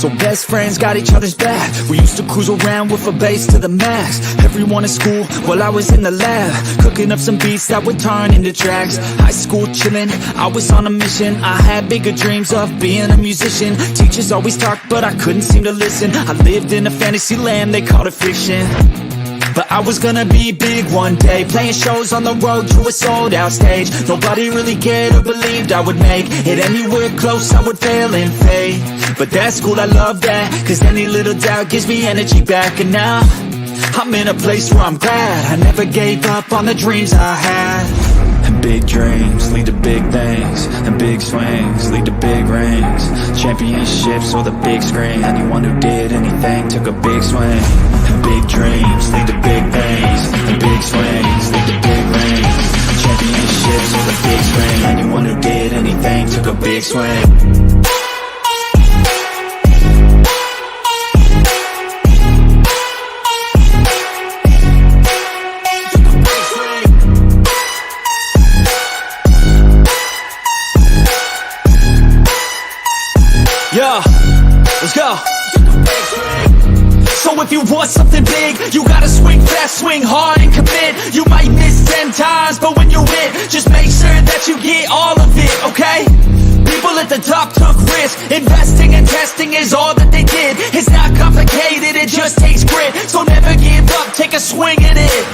So best friends got each other's back. We used to cruise around with a bass to the max. Everyone in school while I was in the lab, cooking up some beats that would turn into tracks. High school chillin', I was on a mission. I had bigger dreams of being a musician. Teachers always talked but I couldn't seem to listen. I lived in a fantasy land, they called it fiction. But I was gonna be big one day, playing shows on the road to a sold out stage. Nobody really cared or believed I would make it anywhere close, I would fail and fade. But that's cool, I love that, cause any little doubt gives me energy back. And now I'm in a place where I'm glad I never gave up on the dreams I had. And big dreams lead to big things, and big swings lead to big rings. Championships or the big screen, anyone who did anything took a big swing. And big dreams lead to big things, and big swings lead to big rings. Championships or the big screen, anyone who did anything took a big swing. Yeah, let's go. So if you want something big, you gotta swing fast, swing hard and commit. You might miss 10 times, but when you hit, just make sure that you get all of it, okay? People at the top took risks. Investing and testing is all that they did. It's not complicated, it just takes grit. So never give up, take a swing at it.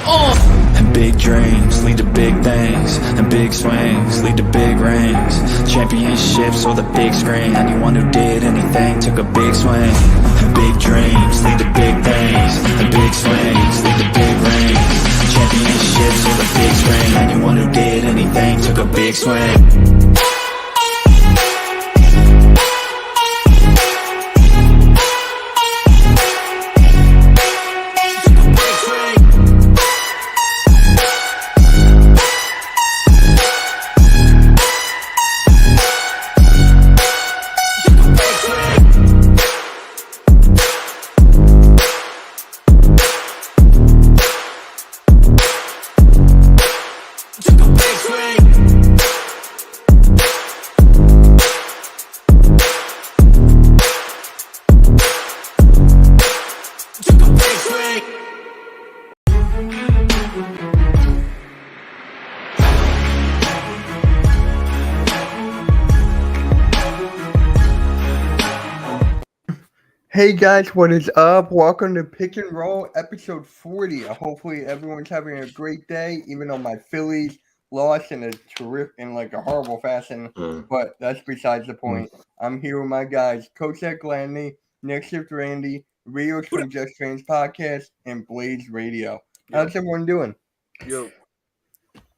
And big dreams lead to big things, and big swings lead to big rings. Championships or the big screen, anyone who did anything took a big swing. And big dreams lead to big things, and big swings lead to big rings. Championships or the big screen, anyone who did anything took a big swing. Hey guys, what is up? Welcome to Pick and Roll episode 40. Hopefully everyone's having a great day, even though my Phillies lost in a horrible fashion. But that's besides the point. I'm here with my guys, Coach Ed Gladney, Next Shift Randy, Rios from Just Trains Podcast, and Blaze Radio. How's everyone doing? Yo,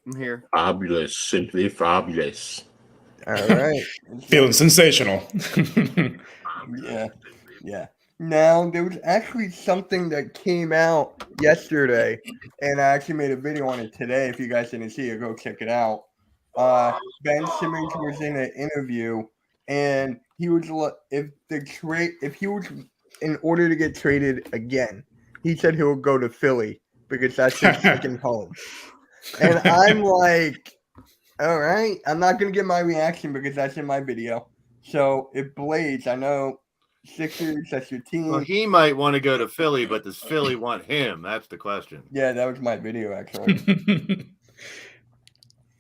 I'm here. Fabulous, simply fabulous. All right. Feeling sensational. Yeah. Now, there was actually something that came out yesterday, and I actually made a video on it today. If you guys didn't see it, go check it out. Ben Simmons was in an interview, and he was if he was in order to get traded again, he said he would go to Philly because that's his second home. And I'm like, all right, I'm not gonna get my reaction because that's in my video. So if Blaze, I know. Sixers, that's your team. Well, he might want to go to Philly, but does Philly want him? That's the question. Yeah, that was my video, actually.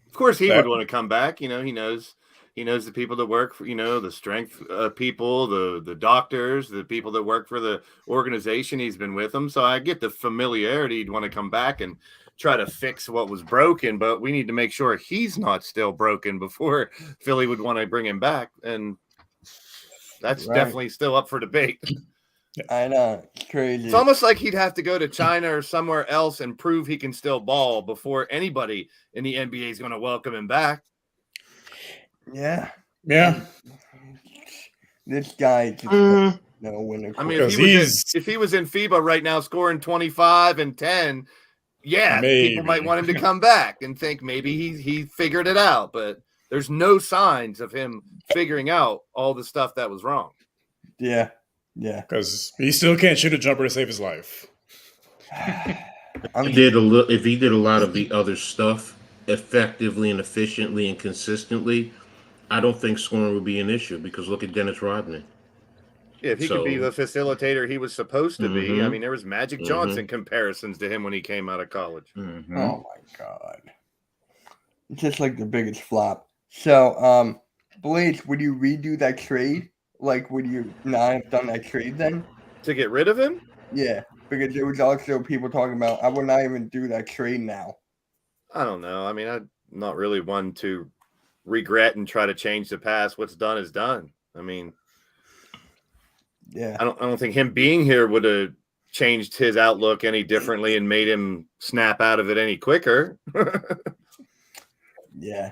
Of course, he would want to come back. You know, he knows the people that work for, the strength people, the doctors, the people that work for the organization. He's been with them. So I get the familiarity. He'd want to come back and try to fix what was broken, but we need to make sure he's not still broken before Philly would want to bring him back. And that's definitely still up for debate. I know. It's crazy. It's almost like he'd have to go to China or somewhere else and prove he can still ball before anybody in the NBA is going to welcome him back. Yeah. This guy just no winner. I mean, if he was in FIBA right now scoring 25 and 10, people might want him to come back and think maybe he figured it out, but there's no signs of him figuring out all the stuff that was wrong. Yeah. Because he still can't shoot a jumper to save his life. If he did a lot of the other stuff effectively and efficiently and consistently, I don't think scoring would be an issue because look at Dennis Rodman. If he could be the So, facilitator he was supposed to be, I mhm, mean, there was Magic mhm, Johnson comparisons to him when he came out of college. mhm. Oh my god. It's just like the biggest flop. So, Blaze, would you redo that trade? Like, would you not have done that trade then? To get rid of him? Yeah, because there was also people talking about I would not even do that trade now. I don't know. I mean, I'm not really one to regret and try to change the past. What's done is done. I mean, Yeah. I don't think him being here would have changed his outlook any differently and made him snap out of it any quicker. Yeah.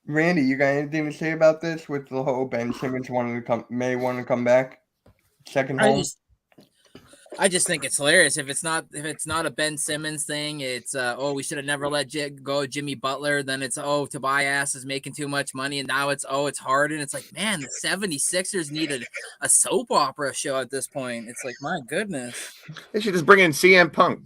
Randy, you got anything to say about this with the whole Ben Simmons wanting to may want to come back? Second home? I just think it's hilarious. If it's not a Ben Simmons thing, it's we should have never let go Jimmy Butler. Then it's Tobias is making too much money, and now it's Harden. It's like, man, the 76ers needed a soap opera show at this point. It's like, my goodness. They should just bring in CM Punk.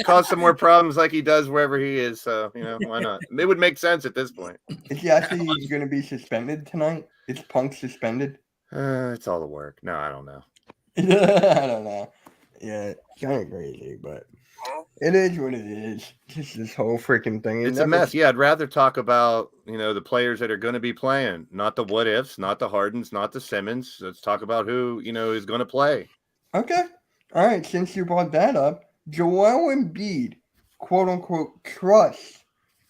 Cause some more problems like he does wherever he is. So, why not? It would make sense at this point. Is he actually going to be suspended tonight? Is Punk suspended? It's all the work. No, I don't know. I don't know. Yeah, it's kind of crazy, but it is what it is. Just this whole freaking thing. It's a mess. Yeah, I'd rather talk about, the players that are going to be playing, not the what ifs, not the Hardens, not the Simmons. Let's talk about who, is going to play. Okay. All right. Since you brought that up, Joel Embiid, quote unquote, trusts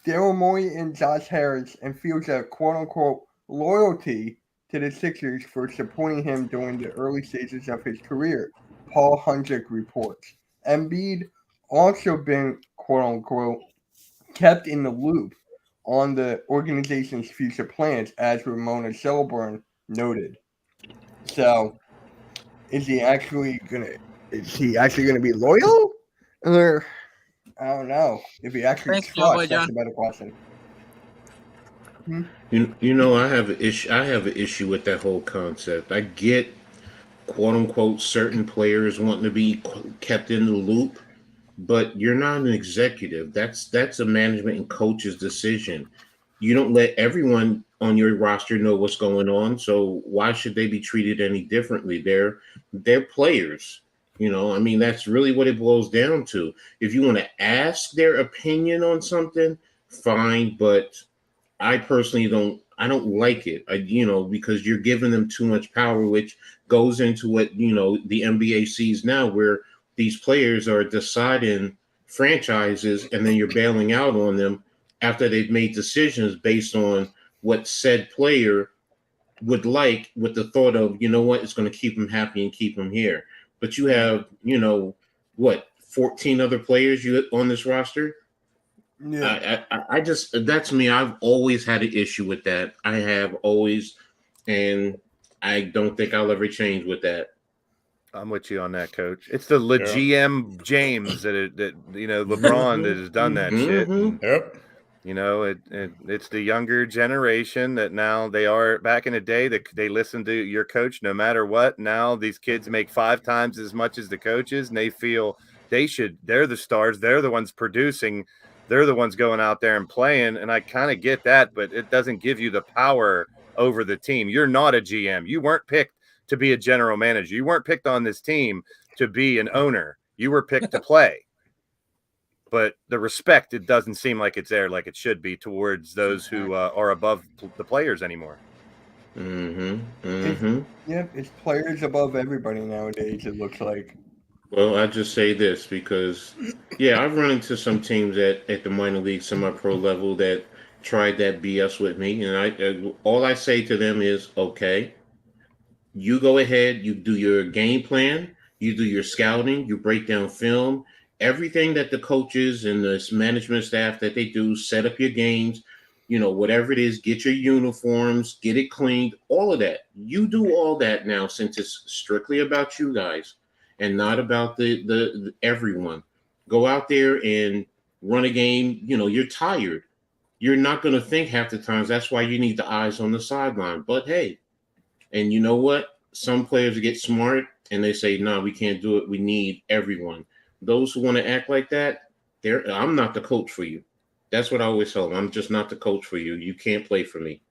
Daryl Morey and Josh Harris and feels a quote unquote loyalty to the Sixers for supporting him during the early stages of his career, Paul Hundrick reports. Embiid also been, quote unquote, kept in the loop on the organization's future plans, as Ramona Shelburne noted. So, is he actually gonna be loyal? Or I don't know. If he actually trusts, that's a better question. I have an issue. I have an issue with that whole concept. I get, quote unquote, certain players wanting to be kept in the loop, but you're not an executive. That's a management and coach's decision. You don't let everyone on your roster know what's going on, so why should they be treated any differently? They're players. That's really what it boils down to. If you want to ask their opinion on something, fine, but I personally don't like it. Because you're giving them too much power, which goes into what, the NBA sees now, where these players are deciding franchises and then you're bailing out on them after they've made decisions based on what said player would like, with the thought of, it's going to keep him happy and keep him here. But you have, 14 other players on this roster? Yeah. I just, that's me. I've always had an issue with that. I have always, and I don't think I'll ever change with that. I'm with you on that, Coach. It's the GM James that LeBron that has done that shit. Yep. It's the younger generation that now they are. Back in the day, that they listen to your coach no matter what. Now these kids make 5 times as much as the coaches, and they feel they're the stars. They're the ones producing. They're the ones going out there and playing. And I kind of get that, but it doesn't give you the power over the team. You're not a GM. You weren't picked to be a general manager. You weren't picked on this team to be an owner. You were picked to play. But the respect, it doesn't seem like it's there like it should be towards those who are above the players anymore. It's players above everybody nowadays, it looks like. Well, I just say this because, I've run into some teams at the minor league, semi-pro level that tried that BS with me. And all I say to them is, okay, you go ahead, you do your game plan, you do your scouting, you break down film, everything that the coaches and the management staff that they do, set up your games, whatever it is, get your uniforms, get it cleaned, all of that. You do all that now, since it's strictly about you guys and not about the everyone. Go out there and run a game. You're tired. You're not going to think half the times. That's why you need the eyes on the sideline. But hey, and you know what? Some players get smart and they say, no, we can't do it. We need everyone. Those who want to act like that, I'm not the coach for you. That's what I always tell them. I'm just not the coach for you. You can't play for me.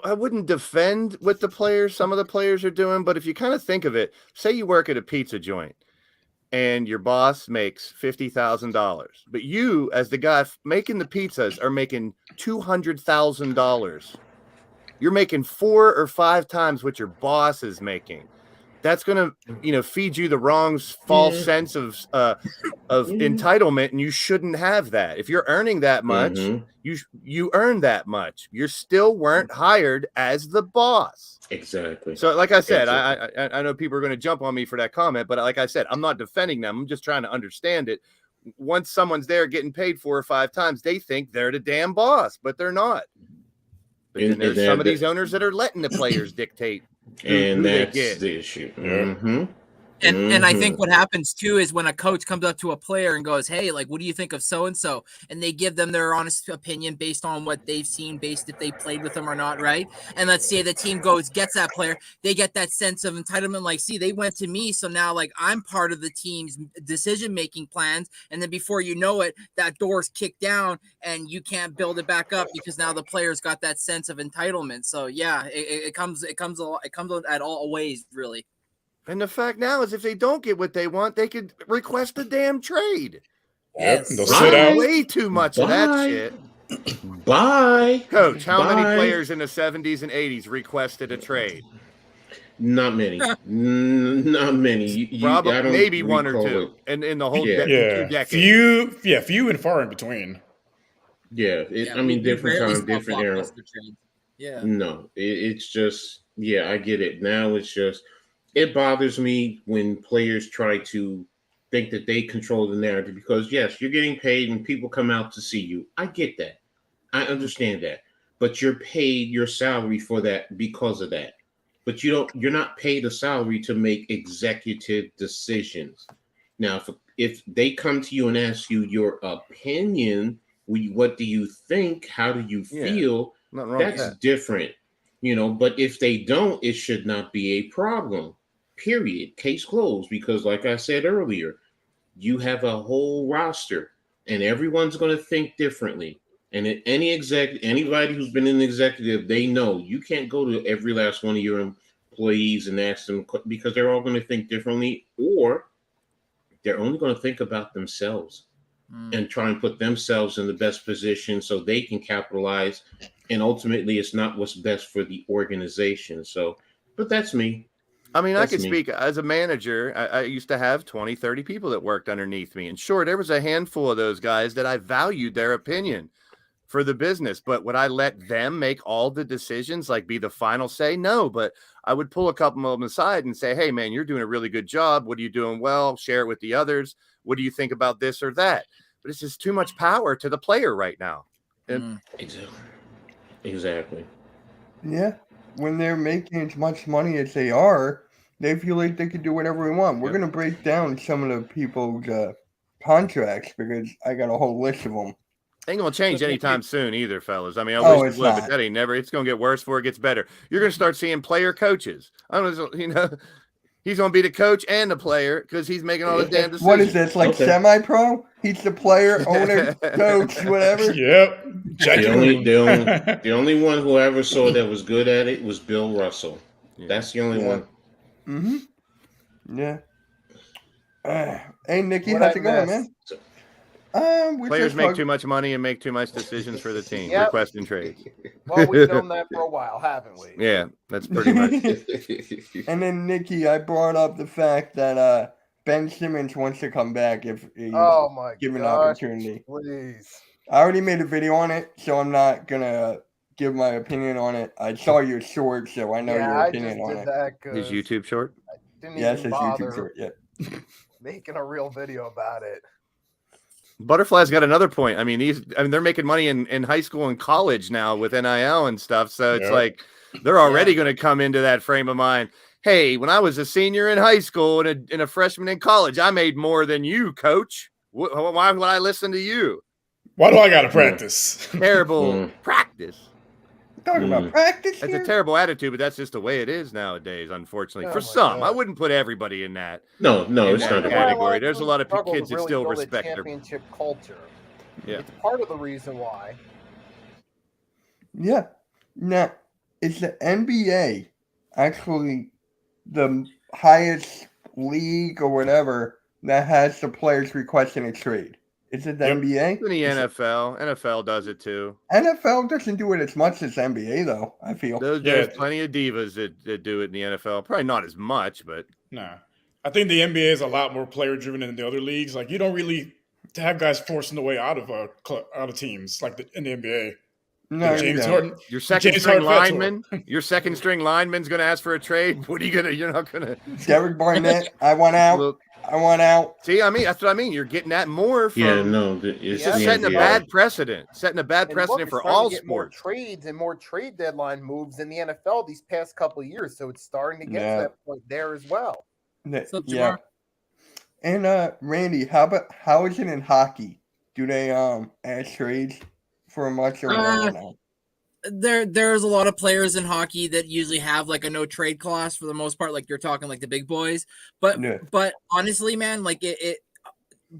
I wouldn't defend what some of the players are doing, but if you kind of think of it, say you work at a pizza joint and your boss makes $50,000, but you, as the guy making the pizzas, are making $200,000. You're making 4 or 5 times what your boss is making. That's going to, feed you the wrong false sense of entitlement, and you shouldn't have that. If you're earning that much, you earn that much. You still weren't hired as the boss. Exactly. So, like I said, I know people are going to jump on me for that comment, but like I said, I'm not defending them. I'm just trying to understand it. Once someone's there getting paid 4 or 5 times, they think they're the damn boss, but they're not. But then there's some of these owners that are letting the players dictate. And that's the issue. And I think what happens too is when a coach comes up to a player and goes, "Hey, like, what do you think of so and so?" and they give them their honest opinion based on what they've seen, based if they played with them or not, right? And let's say the team gets that player, they get that sense of entitlement, like, see, they went to me, so now like I'm part of the team's decision-making plans, and then before you know it, that door's kicked down and you can't build it back up because now the player's got that sense of entitlement. So yeah, it comes at all ways, really. And the fact now is if they don't get what they want, they could request a damn trade. Yes. They'll sit out. Way too much of that shit. Bye. Coach, how many players in the 70s and 80s requested a trade? Not many. Not many. Probably maybe one or two. And in the whole 2 decades. Few and far in between. Yeah. Different time, different era. Yeah. No, it's just, I get it. Now it's just, it bothers me when players try to think that they control the narrative because, yes, you're getting paid and people come out to see you. I get that. I understand that. But you're paid your salary for that because of that. But you're not paid a salary to make executive decisions. Now, if they come to you and ask you your opinion, what do you think? How do you feel? That's different. But if they don't, it should not be a problem. Period. Case closed. Because like I said earlier, you have a whole roster and everyone's going to think differently. And anybody who's been in the executive, they know you can't go to every last one of your employees and ask them because they're all going to think differently, or they're only going to think about themselves and try and put themselves in the best position so they can capitalize. And ultimately, it's not what's best for the organization. So, but that's me. I mean, I could speak as a manager. I used to have 20, 30 people that worked underneath me. And sure, there was a handful of those guys that I valued their opinion for the business. But would I let them make all the decisions, like be the final say? No, but I would pull a couple of them aside and say, hey, man, you're doing a really good job. What are you doing well? Share it with the others. What do you think about this or that? But it's just too much power to the player right now. Exactly. Yeah. When they're making as much money as they are, they feel like they can do whatever they want. We're going to break down some of the people's contracts because I got a whole list of them. Ain't going to change anytime soon either, fellas. I mean, I wish it would, but that ain't never. It's going to get worse before it gets better. You're going to start seeing player coaches. I don't know, he's going to be the coach and the player because he's making all the damn decisions. What is this, like semi-pro? He's the player, owner, coach, whatever? Yep. The only one who I ever saw that was good at it was Bill Russell. Yeah. That's the only one. Mm-hmm. Yeah. Hey, Nikki, how's it going, man? Players make too much money and make too much decisions for the team. Requesting trades. Well, we've known that for a while, haven't we? Yeah, that's pretty much And then, Nikki, I brought up the fact that Ben Simmons wants to come back if he's given an opportunity. Please. I already made a video on it, so I'm not going to give my opinion on it. I saw your short, so I know your opinion on it. His YouTube short? Yes, his YouTube short, yeah. Making a real video about it. Butterfly's got another point. I mean, they're making money in high school and college now with NIL and stuff. So it's like they're already going to come into that frame of mind. Hey, when I was a senior in high school and a freshman in college, I made more than you, coach. Why would I listen to you? Why do I got to practice? Terrible practice. Talking about practice That's here? a terrible attitude, but that's just the way it is nowadays, unfortunately. For some, I wouldn't put everybody in that. No, it's not a category. There's a lot of kids that really still build respect a championship culture. Yeah. It's part of the reason why. Yeah. Now, is the NBA actually the highest league or whatever that has the players requesting a trade? Is it the Yep. NBA? In the NFL, NFL does it too. NFL doesn't do it as much as NBA, though, I feel. There's Yeah. plenty of divas that do it in the NFL. Probably not as much, but Nah. I think the NBA is a lot more player driven than the other leagues. Like you don't really have guys forcing their way out of teams like in the NBA. No, you James don't. Harden. your second James string Harden fell to lineman, your second string lineman's going to ask for a trade. What are you gonna? You're not gonna. Derek Barnett, I want out. Look, I want out. see, I mean, that's what I mean. You're getting that more from. Yeah, no, it's It's Yeah, just the setting a NBA. bad precedent. Setting a bad And look, precedent it's for starting all to get more sports. trades and more trade deadline moves in the NFL these past couple of years. So it's starting to get Yeah. to that point there as well. What's up, Yeah. Jamar? And Randy, how is it in hockey? Do they ask trades for much or no? There's a lot of players in hockey that usually have like a no trade clause for the most part, like you're talking like the big boys. But Yeah. but honestly, man, like it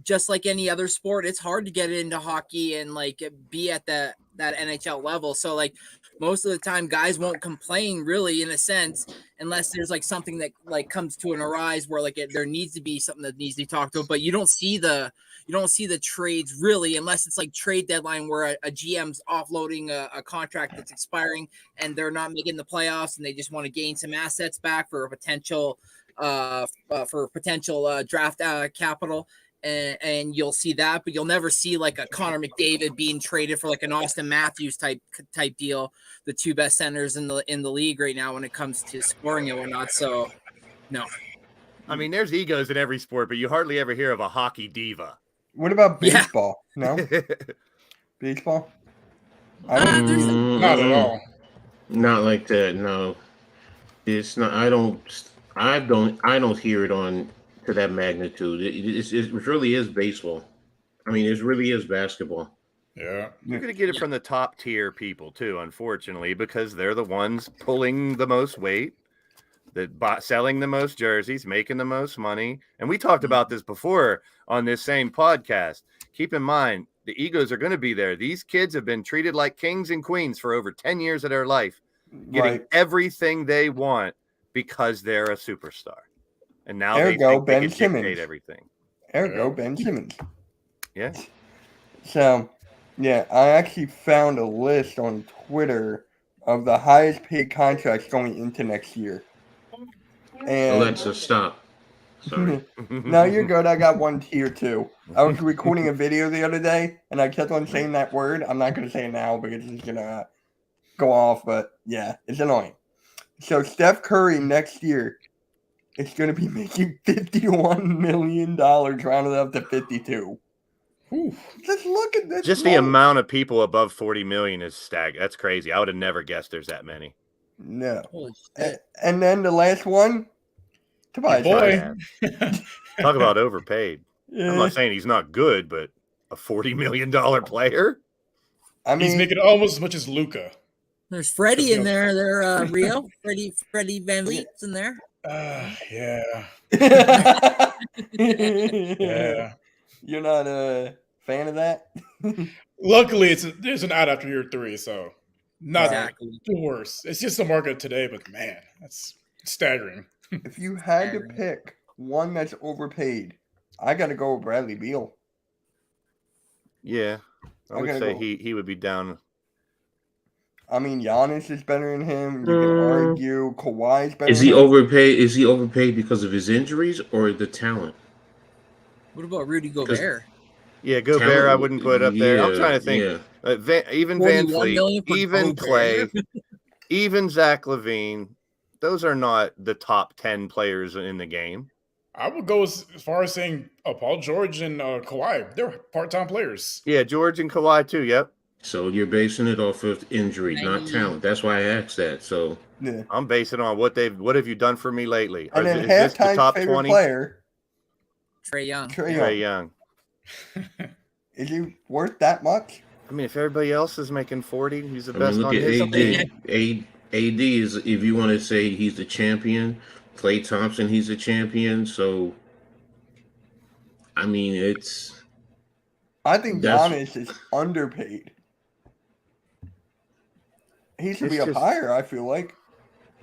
just like any other sport, it's hard to get into hockey and like be at that NHL level. So like most of the time, guys won't complain really in a sense unless there's like something that like comes to an arise where like there needs to be something that needs to be talked about. But you don't see the trades really unless it's like trade deadline where a GM's offloading a contract that's expiring and they're not making the playoffs and they just want to gain some assets back for a potential draft capital. And you'll see that, but you'll never see like a Connor McDavid being traded for like an Austin Matthews type deal, the two best centers in the league right now when it comes to scoring and whatnot. So, no. I mean, there's egos in every sport, but you hardly ever hear of a hockey diva. What about Yeah. baseball? No, baseball. There's Not at all. Not like that. No, it's not. I don't hear it on to that magnitude. It really is baseball. I mean, it really is basketball. Yeah. You're going to get it from the top tier people too, unfortunately, because they're the ones pulling the most weight, selling the most jerseys, making the most money. And we talked about this before on this same podcast. Keep in mind, the egos are going to be there. These kids have been treated like kings and queens for over 10 years of their life, getting Right. everything they want because they're a superstar. And now they Ergo, think they Ben can dictate Simmons. everything. Ergo, Ben Simmons. Yeah. So, yeah, I actually found a list on Twitter of the highest paid contracts going into next year. And Alexa, stop. Sorry. no, you're good. I got one tier too. I was recording a video the other day, and I kept on saying that word. I'm not going to say it now because it's going to go off, but yeah, it's annoying. So Steph Curry next year is going to be making $51 million, rounded up to 52. Whew. Just look at this. Just the money. amount of people above 40 million is That's crazy. I would have never guessed there's that many. No. holy A- shit. And then the last one, Tobias. Boy. Talk about overpaid. I'm Yeah, not saying he's not good, but a $40 million player? I He's mean, making almost as much as Luca. There's Freddie in there. There, Rio, Freddie Van Vliet's in there. Yeah. yeah. Yeah. You're not a fan of that? Luckily, there's an ad after year 3, so not Exactly. the worst. It's just the market today, but man, that's staggering. If you had to Staggering. pick one that's overpaid, I got to go with Bradley Beal. Yeah. I I would gotta say go. he would be down. I mean, Giannis is better than him. You can argue Kawhi's better Is than he him. overpaid? Is he overpaid because of his injuries or the talent? What about Rudy Gobert? Yeah, Gobert, I Talent- wouldn't put up there. I'm yeah, trying to think. yeah. Even Van 41 Fleet, million for even Clay, Gobert. even Zach LaVine, those are not the top 10 players in the game. I would go as far as saying Paul George and Kawhi. They're part-time players. Yeah, George and Kawhi too. Yep. So you're basing it off of injury, not talent. That's why I asked that. So Yeah. I'm basing it on what have you done for me lately? And then Is this the halftime's top favorite 20? player, Trey Young. Trae Trae Young. Young. Is he worth that much? I mean, if everybody else is making 40, he's the I best mean, look on at his AD. team. AD is, if you want to say he's the champion. Klay Thompson, he's a champion. So I mean, I think That's- Giannis is underpaid. He should It's be up just- higher, I feel like.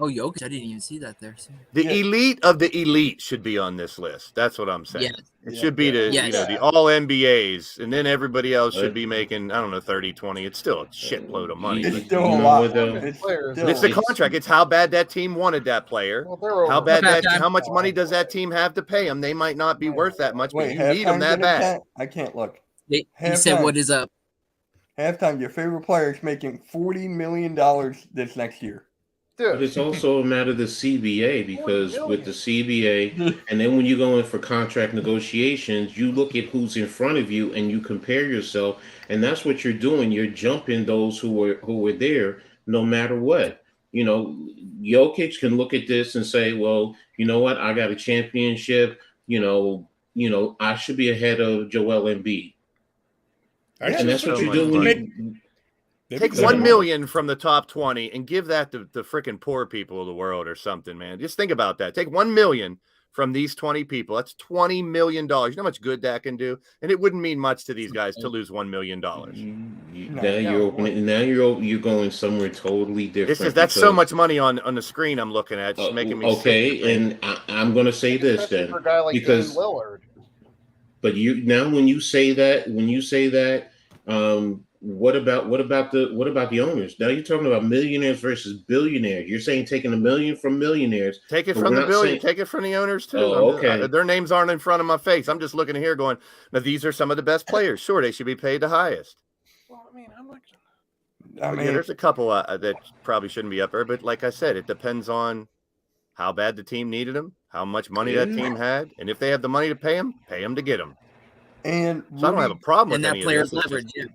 Oh, Jokic, I didn't even see that there. So. The Yeah. elite of the elite should be on this list. That's what I'm saying. Yes. It Yeah, should be the Yes. the all NBAs, and then everybody else should be making, I don't know, 30, 20. It's still a shitload of money. It's But still You a know lot. what, though? It's Players. still- it's the It's- contract. It's how bad that team wanted that player. Well, they're How over. bad Halftime. that? How much money does that team have to pay them? They might not be worth that much, but Wait, you need them halftime's that in bad. attack? I can't look. He said, Halftime. "What is up?" Halftime, your favorite player is making $40 million this next year. But Dude, it's also a matter of the CBA because 40 with the CBA, and then when you go in for contract negotiations, you look at who's in front of you and you compare yourself, and that's what you're doing. You're jumping those who were there, no matter what. You know, Jokic can look at this and say, "Well, you know what? I got a championship. You know, I should be ahead of Joel Embiid." Actually, And that's what so you're much doing. money. Maybe Take that's 1 what- million from the top 20 and give that to the freaking poor people of the world or something, man. Just think about that. Take 1 million from these 20 people. That's $20 million. You know how much good that can do? And it wouldn't mean much to these guys to lose $1 million. Now you're going somewhere totally different. That's so because- much money on the screen I'm looking at. It's making me sick to okay, think. and I'm going to say this especially then, for a guy like because Dame Lillard. but you now when you say that, what about the owners? Now you're talking about millionaires versus billionaires. You're saying taking $1 million from millionaires. Take it but from we're the not billion. saying- Take it from the owners too. Oh, okay. Their names aren't in front of my face. I'm just looking here going, now these are some of the best players. Sure, they should be paid the highest. Well, I mean, I'm not. I Yeah, mean, there's a couple that probably shouldn't be up there, but like I said, it depends on how bad the team needed them, how much money that team had, and if they have the money to pay them to get them. and So I don't have a problem with And that any player's of this. It's leverage. just- Yeah.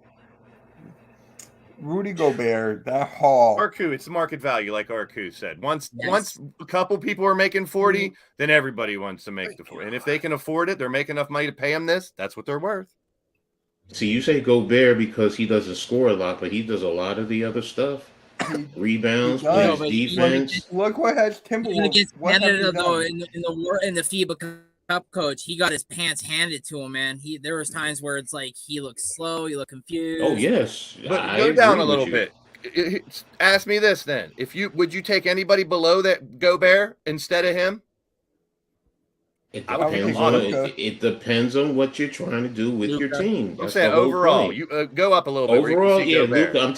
Rudy Gobert, that haul. Arku, it's the market value, like Arku said. Once Yes. a couple people are making 40, then everybody wants to make the 40. And if they can afford it, they're making enough money to pay them this. That's what they're worth. See, you say Gobert because he doesn't score a lot, but he does a lot of the other stuff. Rebounds, He does. plays No, but- defense. Look what has Even Timberwolves. against What have Canada, they though, done? in the FIBA Cup, coach, he got his pants handed to him. Man, there was times where it's like he looked slow, he looked confused. Oh yes, But I go down agree a with little you. bit. Ask me this then. Would you take anybody below that Gobert instead of him? It I would think depends Luka. on it depends on what you're trying to do with your Luka. team. I'm That's saying the whole overall. point. You go up a little bit. where you can Overall, see yeah, Gobert. Luka. I'm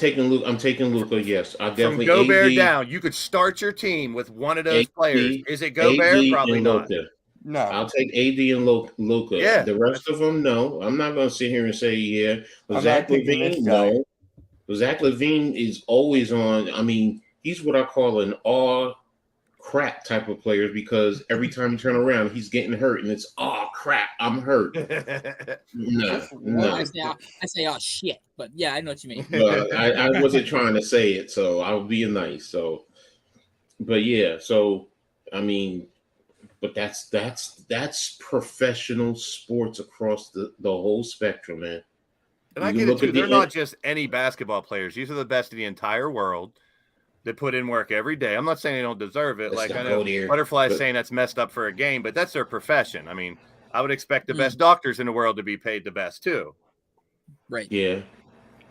taking Luka. Yes, I From definitely Gobert AD, down, you could start your team with one of those AD, players. Is it Gobert? AD Probably and not. Luka. No. I'll take AD and Luka. Yeah. The rest of them, no. I'm not going to sit here and say yeah. But I'm Zach not taking this Levine, guy. no. But Zach Levine is always on. I mean, he's what I call an all crap type of player because every time you turn around, he's getting hurt, and it's oh crap, I'm hurt. No, no. I say, oh shit, but yeah, I know what you mean. But I wasn't trying to say it, so I was being nice. So, but yeah, so I mean, but that's professional sports across the whole spectrum, man. And I You get it look too. at the They're not just any basketball players. These are the best in the entire world. They put in work every day. I'm not saying they don't deserve it. Let's Like not I know go there, Butterfly's but- saying that's messed up for a game, but that's their profession. I mean, I would expect the Mm. best doctors in the world to be paid the best too, Right. Yeah,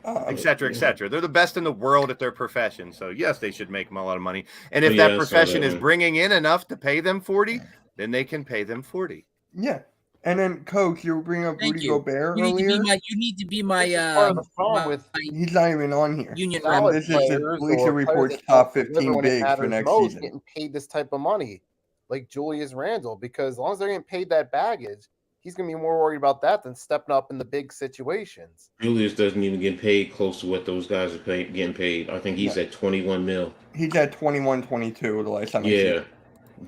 et cetera, et cetera. They're the best in the world at their profession. So yes, they should make them a lot of money. And if Yeah, I that saw profession that is one. bringing in enough to pay them 40, then they can pay them 40. Yeah. And then, Coach, you were bringing up Thank Rudy you. Gobert You need to earlier. be my This is part of the problem my with He's not even on here. union solid This is the players Bleacher or Report's players that top don't deliver 15 when it bigs for matters next most season. getting paid this type of money, like Julius Randle, because as long as they're getting paid that baggage, he's going to be more worried about that than stepping up in the big situations. Julius doesn't even get paid close to what those guys are getting paid. I think he's at 21 mil. He's at 21, 22 the last time I Yeah, checked.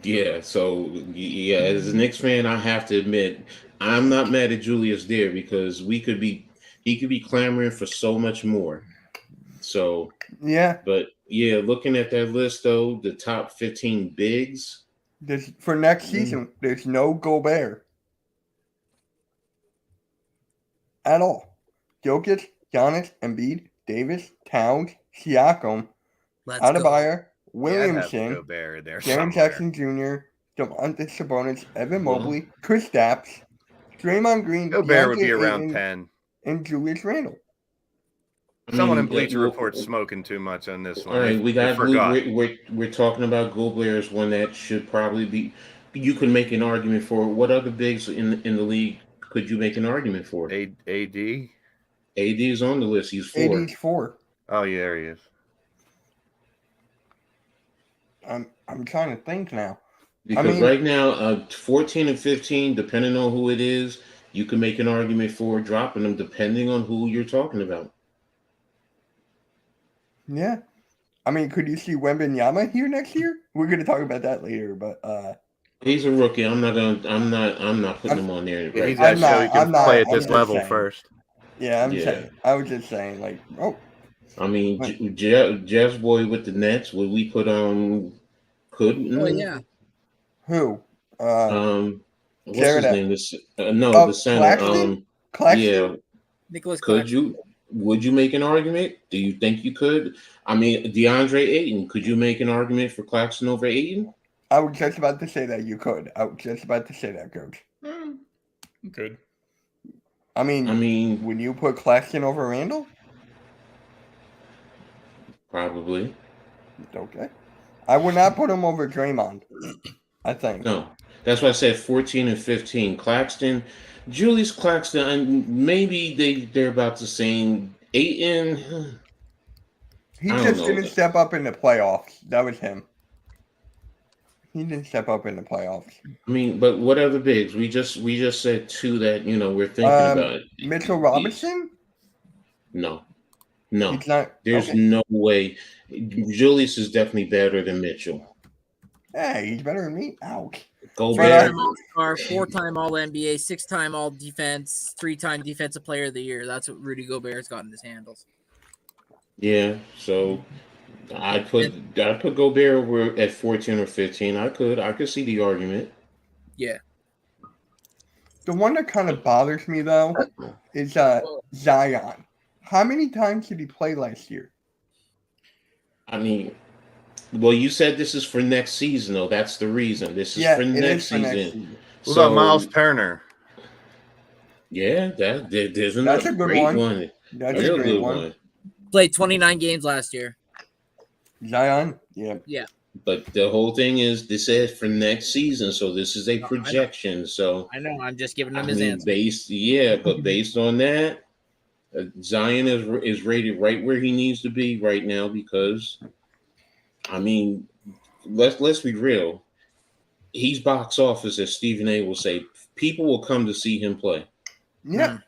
yeah. So yeah, as a Knicks fan, I have to admit I'm not mad at Julius there because he could be clamoring for so much more. So, Yeah. but yeah, looking at that list though, the top 15 bigs. For next season, there's no Gobert at all. Jokic, Giannis, Embiid, Davis, Towns, Siakam, let's go. Adebayo, Yeah, I'd have Williamson, Gobert in there Jaren somewhere. Jackson Jr., DeMontis Sabonis, Evan Mobley, Chris Stapps, Draymond Green, Gobert would be DeAndre around Ayton, 10. and Julius Randle. Someone in mean, Bleacher well, Report's smoking too much on this one. all right, we They got forgot. we're talking about Gobert as one that should probably be. You could make an argument for what other bigs in the league could you make an argument for? AD. AD is on the list. He's 4. AD's 4. Oh yeah, there he is. I'm trying to think now. Because right now, 14 and 15, depending on who it is, you can make an argument for dropping them depending on who you're talking about. Yeah. I mean, could you see Wembanyama here next year? We're going to talk about that later, but He's a rookie. I'm not putting him on there. Yeah, Right he's now. got to show he can play at I'm this just level saying. first. yeah, I'm Yeah. saying. I was just saying, like, I mean, Jeff's boy with the Nets. Would we put on? Could Oh yeah. who? What's Jared his name? Oh, The center. Claxton? Claxton? Yeah. Nicholas Could Claxton. you? Would you make an argument? Do you think you could? I mean, DeAndre Ayton. Could you make an argument for Claxton over Ayton? I was just about to say that you could. I was just about to say that, Coach. Good. I mean, would you put Claxton over Randall? Probably. Okay. I would not put him over Draymond. I think. No. That's why I said 14 and 15. Claxton, Julius Claxton, and maybe they're about the same. Ayton. He I don't just know. didn't step up in the playoffs. That was him. He didn't step up in the playoffs. I mean, but what other bigs? We just said 2 that we're thinking about. Mitchell Robinson? No. He's not. There's okay. no way. Julius is definitely better than Mitchell. Hey, he's better than me. Ouch. Gobert. All-star, 4-time All-NBA, 6-time All-Defense, 3-time Defensive Player of the Year. That's what Rudy Gobert's got in his handles. Yeah, so I put Gobert over at 14 or 15. I could see the argument. Yeah. The one that kind of bothers me though is Zion. How many times did he play last year? I mean, well, you said this is for next season, though. That's the reason. This is for next season. What about Miles Turner? Yeah, there's That's another a good great one. one. That's Real a great good one. Played 29 games last year. Zion, yeah. But the whole thing is, this is for next season, so this is a projection. So I know. I'm just giving him I his mean, answer. but based on that, Zion is rated right where he needs to be right now because, I mean, let's be real. He's box office, as Stephen A. will say. People will come to see him play. Yeah.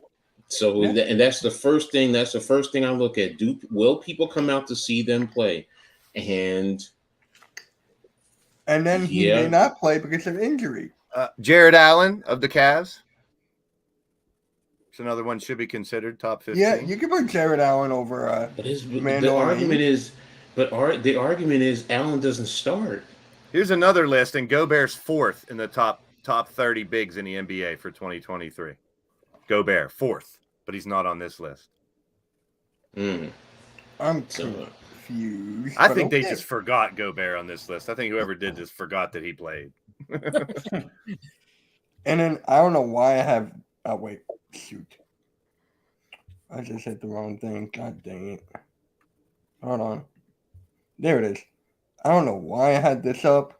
So, and that's the first thing. That's the first thing I look at. Will people come out to see them play? And then he may not play because of injury. Jared Allen of the Cavs. It's another one should be considered top 15. Yeah, you can put Jared Allen over the argument is, the argument is Allen doesn't start. Here's another list, and Gobert's 4th in the top 30 bigs in the NBA for 2023. Gobert 4th, but he's not on this list. I'm confused. I think they just forgot Gobert on this list. I think whoever did this forgot that he played. And then I don't know why I have. Oh wait, shoot! I just hit the wrong thing. God dang it! Hold on. There it is. I don't know why I had this up,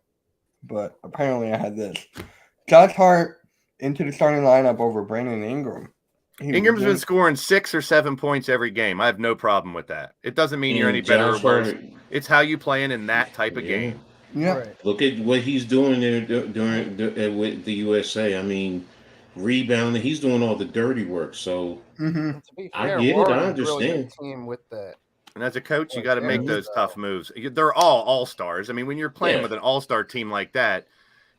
but apparently I had this. Josh Hart into the starting lineup over Brandon Ingram. Ingram's been scoring 6 or 7 points every game. I have no problem with that. It doesn't mean you're any better or worse. It's how you playing in that type of game. Yeah. Right. Look at what he's doing with the USA. I mean, rebounding. He's doing all the dirty work. So To be I fair, get it. I Warren's really understand. good team with that. And as a coach, you got to make those tough moves. They're all stars. I mean, when you're playing with an all-star team like that,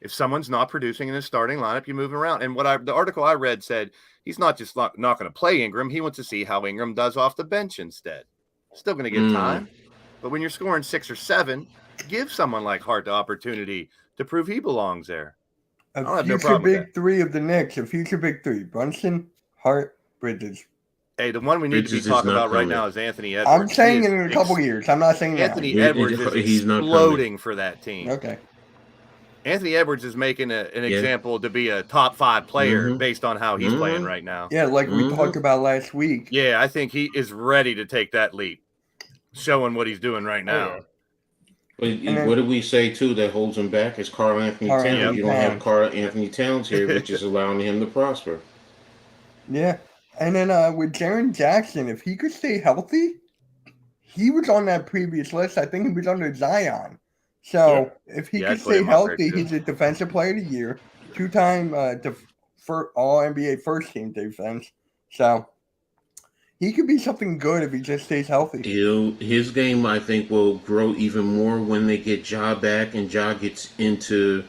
if someone's not producing in the starting lineup, you move around. And the article I read said he's not just not going to play Ingram. He wants to see how Ingram does off the bench instead. Still going to get time. But when you're scoring 6 or 7, give someone like Hart the opportunity to prove he belongs there. I don't have no problem with big that. 3 of the Knicks. A future big 3: Brunson, Hart, Bridges. Hey, the one we need Bridges to is be talking not about right coming. now is Anthony Edwards. I'm saying it in a couple years. I'm not saying Anthony now. Edwards is He's not coming. exploding for that team. Okay. Anthony Edwards is making an example to be a top 5 player based on how he's playing right now. Yeah, like we talked about last week. Yeah, I think he is ready to take that leap, showing what he's doing right now. But what did we say too that holds him back is Karl Anthony Towns. You don't have Karl Anthony Towns here, which is allowing him to prosper. Yeah. And then with Jaren Jackson, if he could stay healthy, he was on that previous list. I think he was under Zion. So if he could stay healthy, he's a defensive player of the year, 2-time all NBA first team defense. So he could be something good if he just stays healthy. His game, I think, will grow even more when they get Ja back and Ja gets into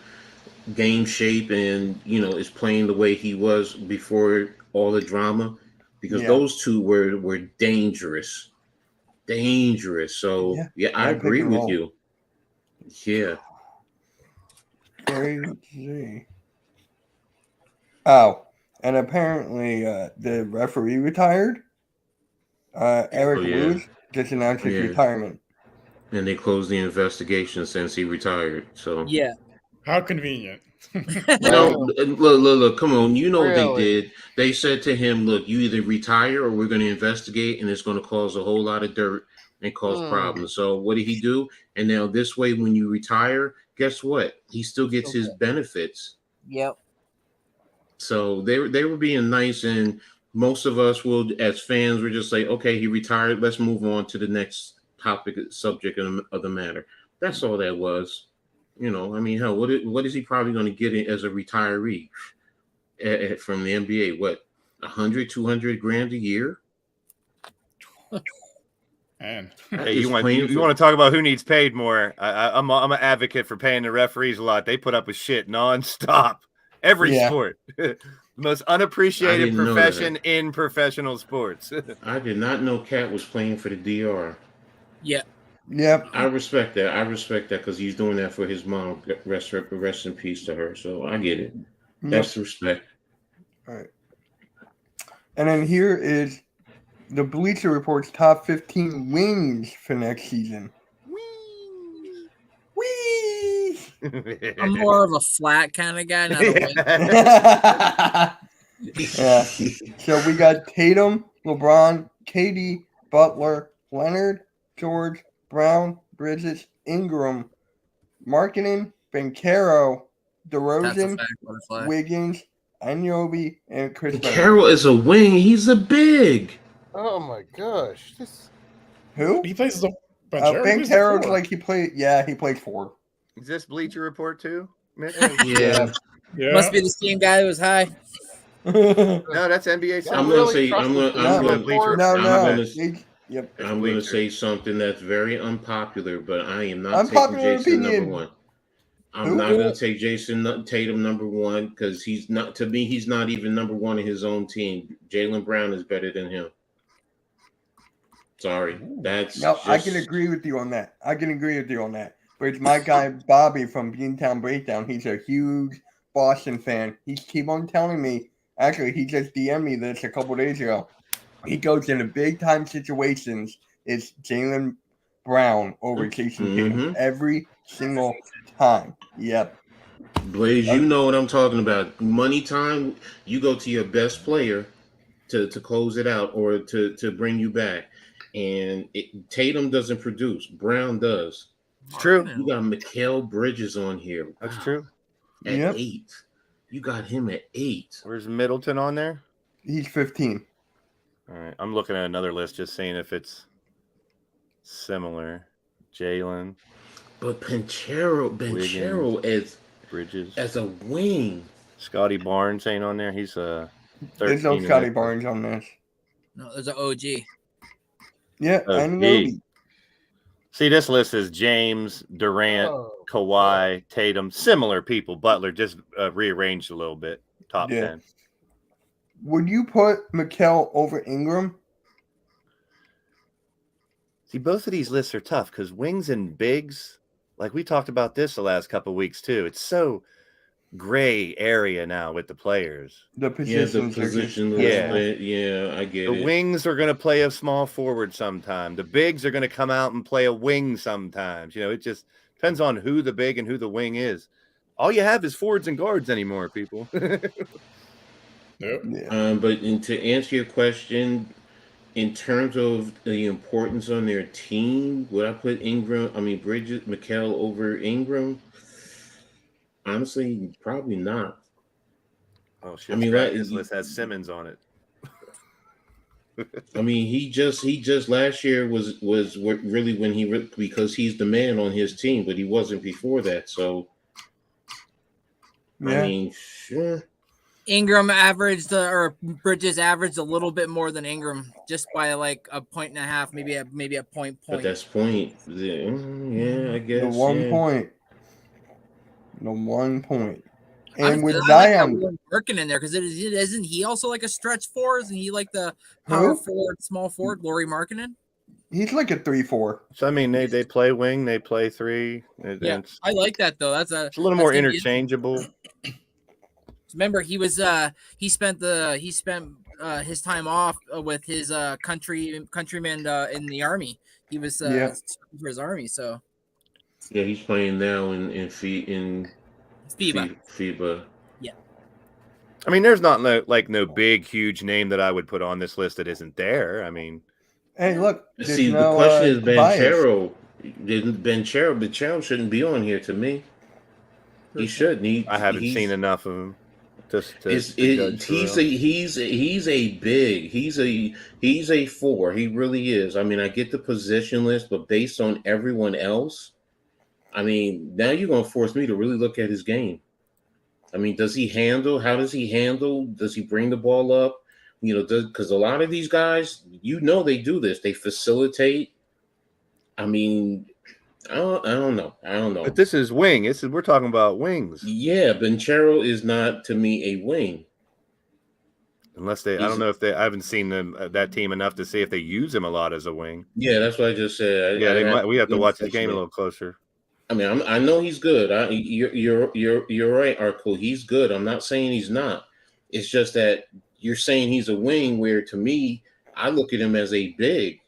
game shape and, is playing the way he was before all the drama. Because those two were dangerous. So, I agree with you. Yeah. Crazy. Oh, and apparently the referee retired. Eric Lewis just announced his retirement. And they closed the investigation since he retired. So How convenient. Look, come on. What they did. They said to him, look, you either retire or we're going to investigate, and it's going to cause a whole lot of dirt and cause problems. So what did he do? And now this way, when you retire, guess what? He still gets his benefits. Yep. So they were being nice, and most of us will, as fans, we're just like, okay, he retired. Let's move on to the next subject of the matter. That's all that was. Hell, what is he probably going to get as a retiree from the NBA? What, 100, 200 grand a year? Man. Hey, you want to talk about who needs paid more? I'm an advocate for paying the referees a lot. They put up with shit nonstop. Every sport. The most unappreciated profession in professional sports. I did not know Cat was playing for the DR. Yeah. Yep. I respect that because he's doing that for his mom. Rest in peace to her. So I get it. That's respect. All right. And then here is the Bleacher Report's top 15 wings for next season. Whee! I'm more of a flat kind of guy, not a wing. Yeah. So we got Tatum, LeBron, KD, Butler, Leonard, George, Brown, Bridges, Ingram, Markkanen, Banchero, DeRozan, Wiggins, Anunoby, and Chris. Banchero is a wing. He's a big. Oh my gosh! Who? He plays the Banchero's like he played. Yeah, he played 4. Is this Bleacher Report too? Yeah. Must be the same guy who was high. No, that's NBA. I'm going to say something that's very unpopular, but I am not taking Jason number 1. I'm not going to take Jason Tatum number 1 because he's not even number 1 in his own team. Jaylen Brown is better than him. Sorry, I can agree with you on that. But it's my guy Bobby from Beantown Breakdown. He's a huge Boston fan. He keep on telling me. Actually, he just DM'd me this a couple days ago. He goes into big time situations. It's Jaylen Brown over Jason Tatum every single time. Yep. Blaze, you know what I'm talking about. Money time, you go to your best player to close it out or to bring you back. And Tatum doesn't produce. Brown does. It's true. You got Mikal Bridges on here. Wow. That's true. At 8. You got him at 8. Where's Middleton on there? He's 15. All right. I'm looking at another list just seeing if it's similar. Jaylen. But Banchero as Bridges. As a wing. Scotty Barnes ain't on there. He's a 13. There's no Scotty Barnes on this. No, there's an OG. Yeah, I know. See, this list is James, Durant, Kawhi, Tatum, similar people. Butler just rearranged a little bit. Top 10. Would you put Mikal over Ingram? See, both of these lists are tough because wings and bigs, like we talked about this the last couple of weeks too. It's so gray area now with the players. The positions. Yeah, I get it. The wings are going to play a small forward sometime. The bigs are going to come out and play a wing sometimes. It just depends on who the big and who the wing is. All you have is forwards and guards anymore, people. Yep. Yeah. But to answer your question, in terms of the importance on their team, would I put Bridges, Mikal over Ingram? Honestly, probably not. Oh shit! I mean, His list has Simmons on it. he just last year was really when because he's the man on his team, but he wasn't before that. So, Yeah. I mean, sure. Ingram averaged or Bridges averaged a little bit more than Ingram, just by like a point and a half, maybe a point. But that's point. Yeah, I guess. The 1 yeah. point. The 1 point. I And with like Zion, working in there because isn't he also like a stretch four? Isn't he like the power forward, small forward, Laurie Markkinen? he's like a 3-4. So I mean, they play wing, they play three. Yeah, I like that though. It's a little more interchangeable. Remember, he spent his time off with his countrymen in the army. He was for his army, so Yeah, he's playing now in FIBA. Yeah. I mean, there's not no big, huge name that I would put on this list that isn't there. I mean, hey, look. See, the question is Banchero. Banchero shouldn't be on here to me. He shouldn't. I haven't seen enough of him. He's a big. He's a 4. He really is. I mean, I get the position list, but based on everyone else, I mean, now you're going to force me to really look at his game. I mean, does he handle? How does he handle? Does he bring the ball up? You know, because a lot of these guys, they do this. They facilitate. I mean, I don't know. But this is wing. We're talking about wings. Yeah, Banchero is not to me a wing. Unless I don't know if I haven't seen them that team enough to see if they use him a lot as a wing. Yeah, that's what I just said. We have to watch the game a little closer. I mean, I know he's good. You're right, Arco. He's good. I'm not saying he's not. It's just that you're saying he's a wing, where to me, I look at him as a big.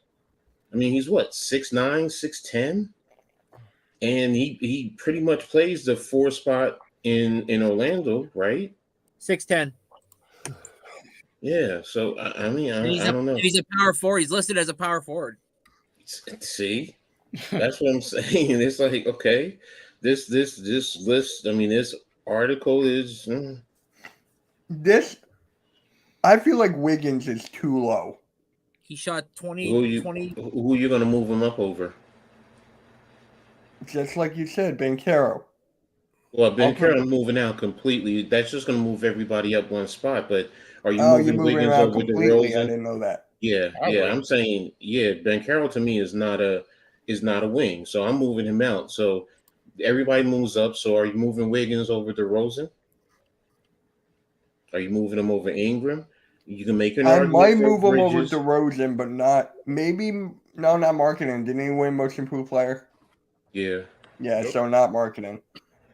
I mean, he's what, 6'9", 6'10", and he pretty much plays the 4 spot in Orlando, right? 6'10". Yeah. So I mean, I don't know. He's a power forward. He's listed as a power forward. See. That's what I'm saying. It's like, okay, this list. I mean, this article is this. I feel like Wiggins is too low. He shot 20. Who are you going to move him up over? Just like you said, Banchero. Well, Banchero moving out completely. That's just going to move everybody up one spot. But are you moving Wiggins over completely? DeRozan? I didn't know that. Yeah. I'm saying, Banchero to me is not a wing, so I'm moving him out. So everybody moves up. So are you moving Wiggins over DeRozan? Are you moving him over Ingram? You can make an argument. I might move him over DeRozan, but not not Markkinen. Didn't he win Most Improved Player? Yeah. Yeah, so not Markkinen.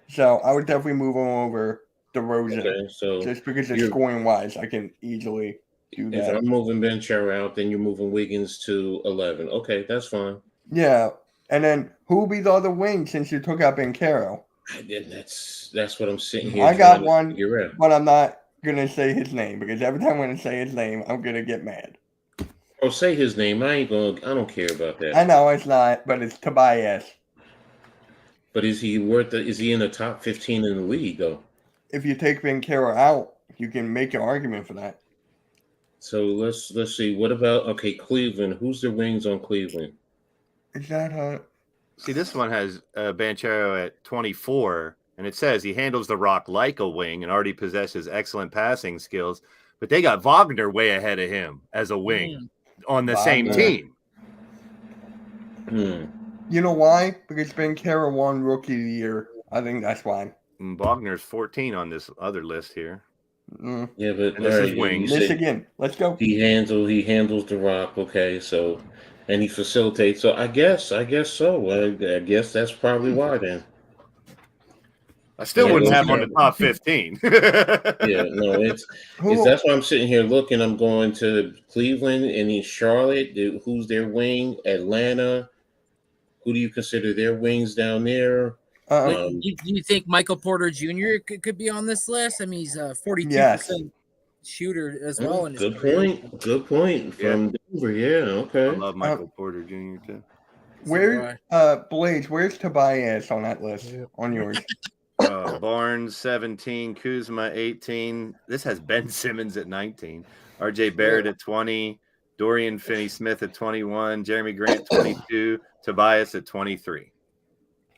So I would definitely move him over DeRozan. Okay, so just because it's scoring wise, I can easily do that. If I'm moving Banchero out, then you're moving Wiggins to 11. Okay, that's fine. Yeah, and then who will be the other wing since you took out Banchero? That's what I'm sitting here. I got one, out. but I'm not gonna say his name because every time I'm gonna say his name, I'm gonna get mad. Oh, say his name. I don't care about that. I know it's not, but it's Tobias. But is he in the top 15 in the league though? If you take Banchero out, you can make an argument for that. So let's see. What about Cleveland? Who's the wings on Cleveland? Is that See, this one has Banchero at 24, and it says he handles the rock like a wing and already possesses excellent passing skills. But they got Wagner way ahead of him as a wing on the same team. You know why? Because Banchero won Rookie of the Year. I think that's why. And Wagner's 14 on this other list here. Yeah, but and this is wings. Michigan. Let's go. He handles the rock. Okay, so. And he facilitates. So I guess so. I guess that's probably why then. I still wouldn't have him on the top 15. Yeah, no, it's that's why I'm sitting here looking. I'm going to Cleveland and in Charlotte. Who's their wing? Atlanta. Who do you consider their wings down there? Do you think Michael Porter Jr. could be on this list? I mean, he's a 42% Yes. shooter as well. In his Good career. point. Good point from Denver. Yeah. I Okay. love Michael Porter Jr. too. Where Blaze, where's Tobias on that list on yours? Barnes 17, Kuzma 18. This has Ben Simmons at 19, RJ Barrett at 20, Dorian Finney-Smith at 21, Jeremy Grant 22, Tobias at 23.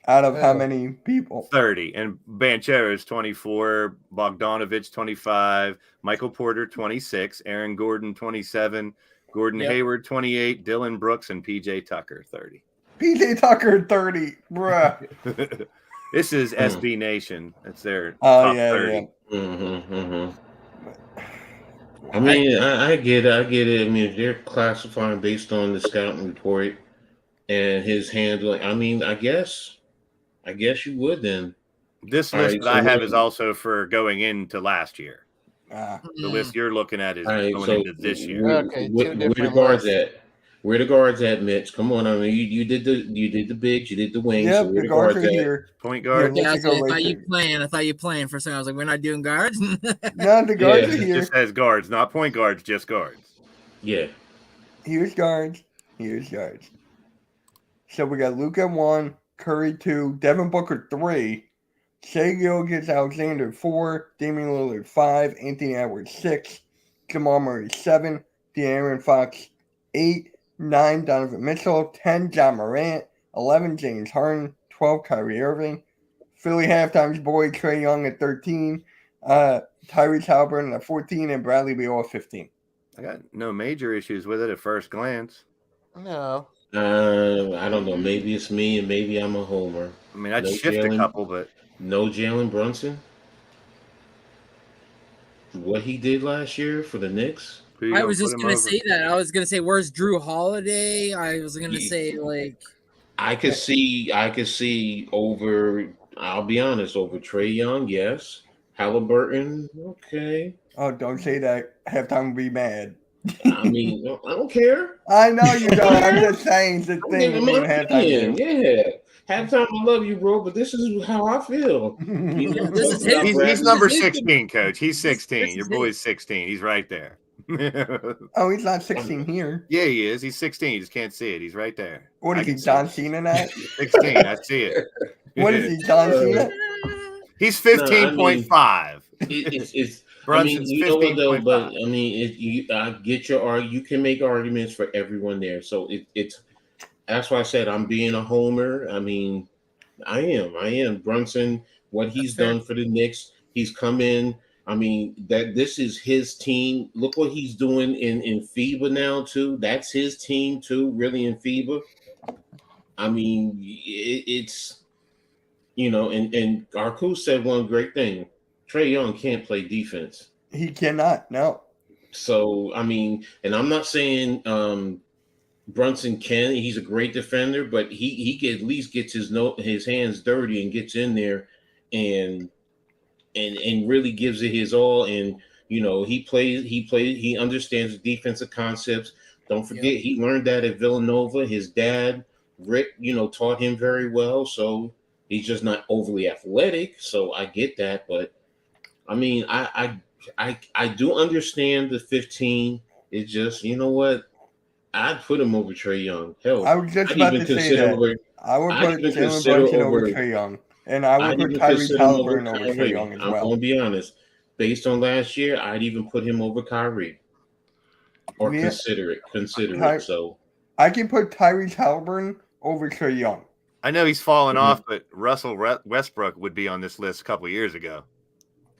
Out of how many people? 30. And Banchero's 24, Bogdanovich 25, Michael Porter 26, Aaron Gordon 27, Gordon Hayward 28, Dylan Brooks, and PJ Tucker 30. PJ Tucker 30, bruh. This is SB Nation. That's their top 30. Yeah. I mean, I get it. I mean, if they're classifying based on the scouting report and his handling, I mean, I guess you would then. This list that I have is also for going into last year. The list you're looking at is going into this year. Okay, where the guards at? Where the guards at, Mitch? Come on, I mean, you did the bigs, you did the wings. Yeah, so where the guards are at? here. Point guard. Yeah, I thought you playing for a second. I was like, we're not doing guards. No, the guards are It here. just has guards, not point guards, just guards. Yeah. Here's guards. So we got Luka 1, Curry 2, Devin Booker 3, Shai Gilgeous-Alexander 4, Damian Lillard 5, Anthony Edwards 6, Jamal Murray 7, De'Aaron Fox 8, 9, Donovan Mitchell, 10, John Morant, 11, James Harden, 12, Kyrie Irving, Philly halftime's boy Trae Young at 13, Tyrese Halliburton at 14, and Bradley Beal at 15. I got no major issues with it at first glance. No. I don't know. Maybe it's me, and maybe I'm a homer. I mean, I'd No shift a Jalen- couple, but No Jalen Brunson. What he did last year for the Knicks. who you I gonna was just put him gonna over? say that. I was gonna say, where's Drew Holiday? I was gonna say like I could see over. I'll be honest, over Trae Young, yes. Halliburton, okay. Oh, don't say that. Halftime will be mad. I mean, I don't care. I know you don't. I'm just saying it's a I'm thing. giving when my halftime opinion. Yeah, halftime, I love you, bro, but this is how I feel. is. this is his- He's number 16, coach. He's 16. Your boy's 16. He's right there. Oh, he's not 16 here. Yeah, he is. He's 16. You just can't see it. He's right there. What I is he, can see John it. Cena now? 16. I see it. What is he, John Cena? He's 15.5. It's. I Brunson's mean, you know what though, 15.5. but I mean, I get you can make arguments for everyone there. So it's that's why I said I'm being a homer. I mean, I am Brunson. What he's done for the Knicks, he's come in. I mean, that this is his team. Look what he's doing in FIBA now too. That's his team too, really in FIBA. I mean, it's and Arku said one great thing. Trae Young can't play defense. He cannot. No. So I mean, and I'm not saying Brunson can. He's a great defender, but he can at least gets his hands dirty and gets in there and really gives it his all. And he understands the defensive concepts. Don't forget he learned that at Villanova. His dad, Rick, taught him very well. So he's just not overly athletic. So I get that, but I mean, I do understand the 15. It's just, you know what? I'd put him over Trae Young. Hell, I was just about to say that. I would I'd put even Jalen consider Brunson over over- Trae Young. And I I'd would put even Tyrese consider him over Halliburton over Trae Kyrie. Young as I'm well. going to be honest. Based on last year, I'd even put him over Kyrie. Or Yeah. consider it. Ky- So I can put Tyrese Halliburton over Trae Young. I know he's fallen off, but Russell Westbrook would be on this list a couple of years ago.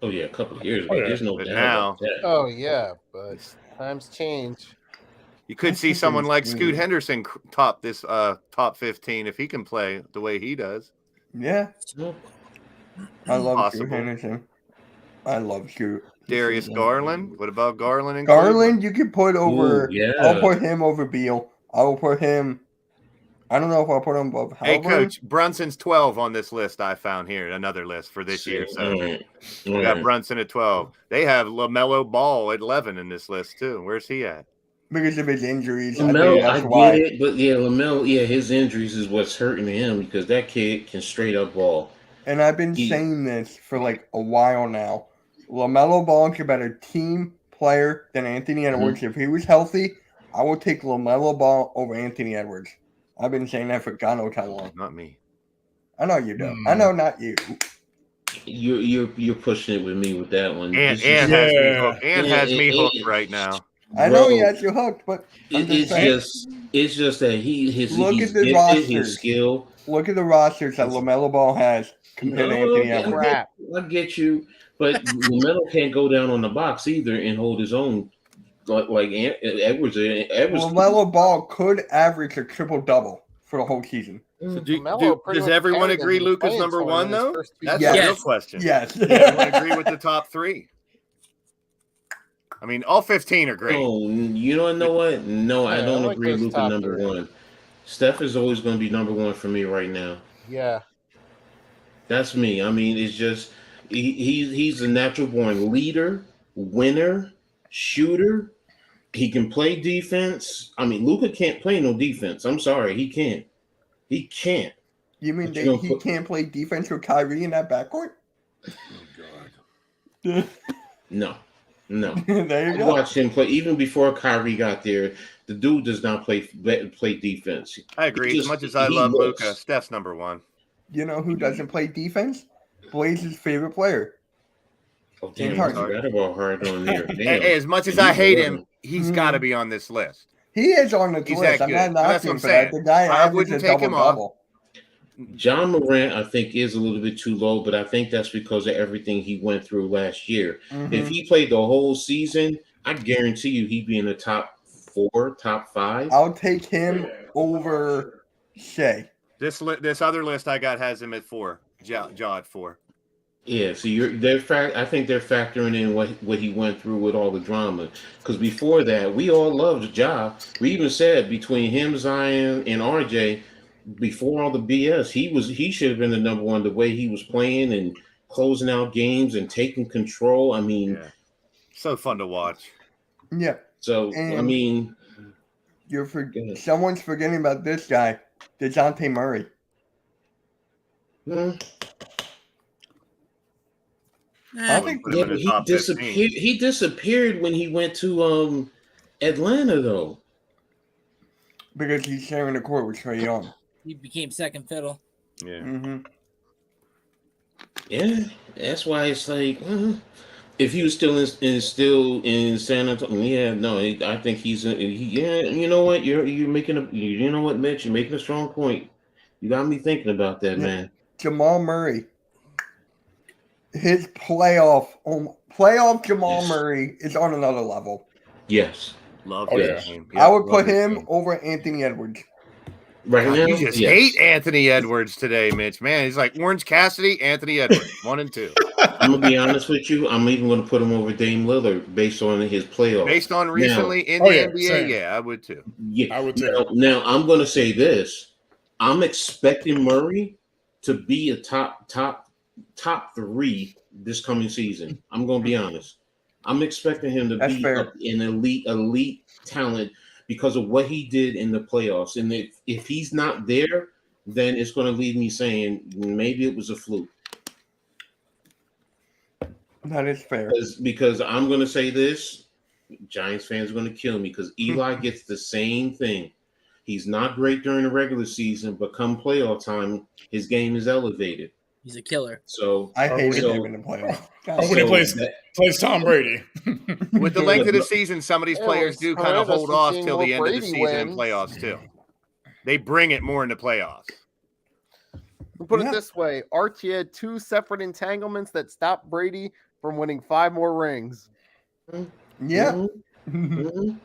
oh yeah, a couple of years ago. Oh, yeah. There's no But doubt now- about that. Oh yeah, but times change. You could I see think someone he's like good. Scoot Henderson top this top 15 if he can play the way he does. Yeah. I love Possible. Scoot Henderson. I love Scoot. Darius Garland. What about Garland and Garland, you can put over. Ooh, yeah. I'll put him over Beal. I will put him. I don't know if I'll put him above Hey, Halliburton. Coach, Brunson's 12 on this list I found here, another list for this year. So All right. we got Brunson at 12. They have LaMelo Ball at 11 in this list, too. Where's he at? Because of his injuries. I think LaMelo, I that's why. get it, but yeah, LaMelo, his injuries is what's hurting him because that kid can straight up ball. and I've been He- saying this for like a while now. LaMelo Ball is a better team player than Anthony Edwards. If he was healthy, I would take LaMelo Ball over Anthony Edwards. I've been saying that for God knows how long. Not me. I know you do. I know not you. You're pushing it with me with that one. And This is- has me Yeah. hooked. And Yeah, has me it- hooked it- right now. I know he Bro, has you hooked, but I'm just it's saying. just that he's Look he's at the gifted, rosters. his skill. Look at the rosters that LaMelo Ball has compared to Anthony Edwards. Crap. I get you, but LaMelo can't go down on the box either and hold his own like Edwards. Edwards. LaMelo Ball could average a triple-double for the whole season. LaMelo pretty Does much everyone carried them agree in Luka's playing number time one, in his though? first two That's Yes. the real Yes. question. Yes. Does everyone agree with the top three? I mean, all 15 are great. Oh, you know what? No, I Yeah, don't I like agree. those Luka top number three. one. Steph is always going to be number one for me right now. Yeah. That's me. I mean, it's just he's a natural born leader, winner, shooter. He can play defense. I mean, Luka can't play no defense. I'm sorry, he can't. He can't. You mean But that you don't he put- can't play defense with Kyrie in that backcourt? No, no. There you I go. watched him play even before Kyrie got there. The dude does not play defense. I agree. He As just- much as I he love looks- Luka, Steph's number one. You know who doesn't play defense? Blaze's favorite player. Oh, damn, James I Harden. forgot about Hard on there. Damn. As much as He's I hate eleven. him, he's Mhm. got to be on this list. He is on the He's list. that I'm good. not And that's knocking what him I'm for that. saying. The guy I averages wouldn't a take him off. double-double. John Morant, I think, is a little bit too low, but I think that's because of everything he went through last year. Mhm. If he played the whole season, I guarantee you he'd be in the top 4, top 5. I'll take him over Shea. This other list I got has him at 4. Ja at 4. Yeah, so I think they're factoring in what he went through with all the drama. Because before that, we all loved Ja. We even said between him, Zion, and RJ, before all the BS, he should have been the number one. The way he was playing and closing out games and taking control. I mean, Yeah. So fun to watch. Yeah. so I And- mean, ahead. Someone's forgetting about this guy, DeJounte Murray. mm, I Eh, think Put him yeah, in but the he top 15. disappeared. He disappeared when he went to Atlanta, though. because he's sharing the court with Trae Young. he became second fiddle. Yeah. Mm-hmm. Yeah, that's why it's like if he was still in San Antonio, yeah, no, I think yeah. You know what? You're making you know what, Mitch? You're making a strong point. You got me thinking about that, Yeah. man. Jamal Murray. His playoff Jamal Yes. Murray is on another level. Yes, Love Oh, his yeah. game. I would love put his him game. over Anthony Edwards. right God, now. you just yes. hate Anthony Edwards today, Mitch. Man, he's like Orange Cassidy, Anthony Edwards, 1 and 2. I'm gonna be honest with you. I'm even gonna put him over Dame Lillard based on his playoffs. Based on recently in Oh, the yeah, NBA, same. yeah, I would too. Yeah. I would too. Now I'm gonna say this. I'm expecting Murray to be a top 3 this coming season. I'm gonna be honest. I'm expecting him to That's be fair. an elite talent because of what he did in the playoffs. And if he's not there, then it's gonna leave me saying maybe it was a fluke. That is fair. Because I'm gonna say this, Giants fans are gonna kill me because Eli gets the same thing. He's not great during the regular season, but come playoff time, his game is elevated. He's a killer. So I hated so- him in the playoffs. Oh, when he plays Tom Brady. With the length of the season, some of these Yeah, players it's do kind of horrendous hold off seeing till the what end of the Brady season and wins. playoffs too. They bring it more in the playoffs. We'll put Yeah. it this way: Archie had 2 separate entanglements that stopped Brady from winning 5 more rings. Yeah. Mhm, mhm.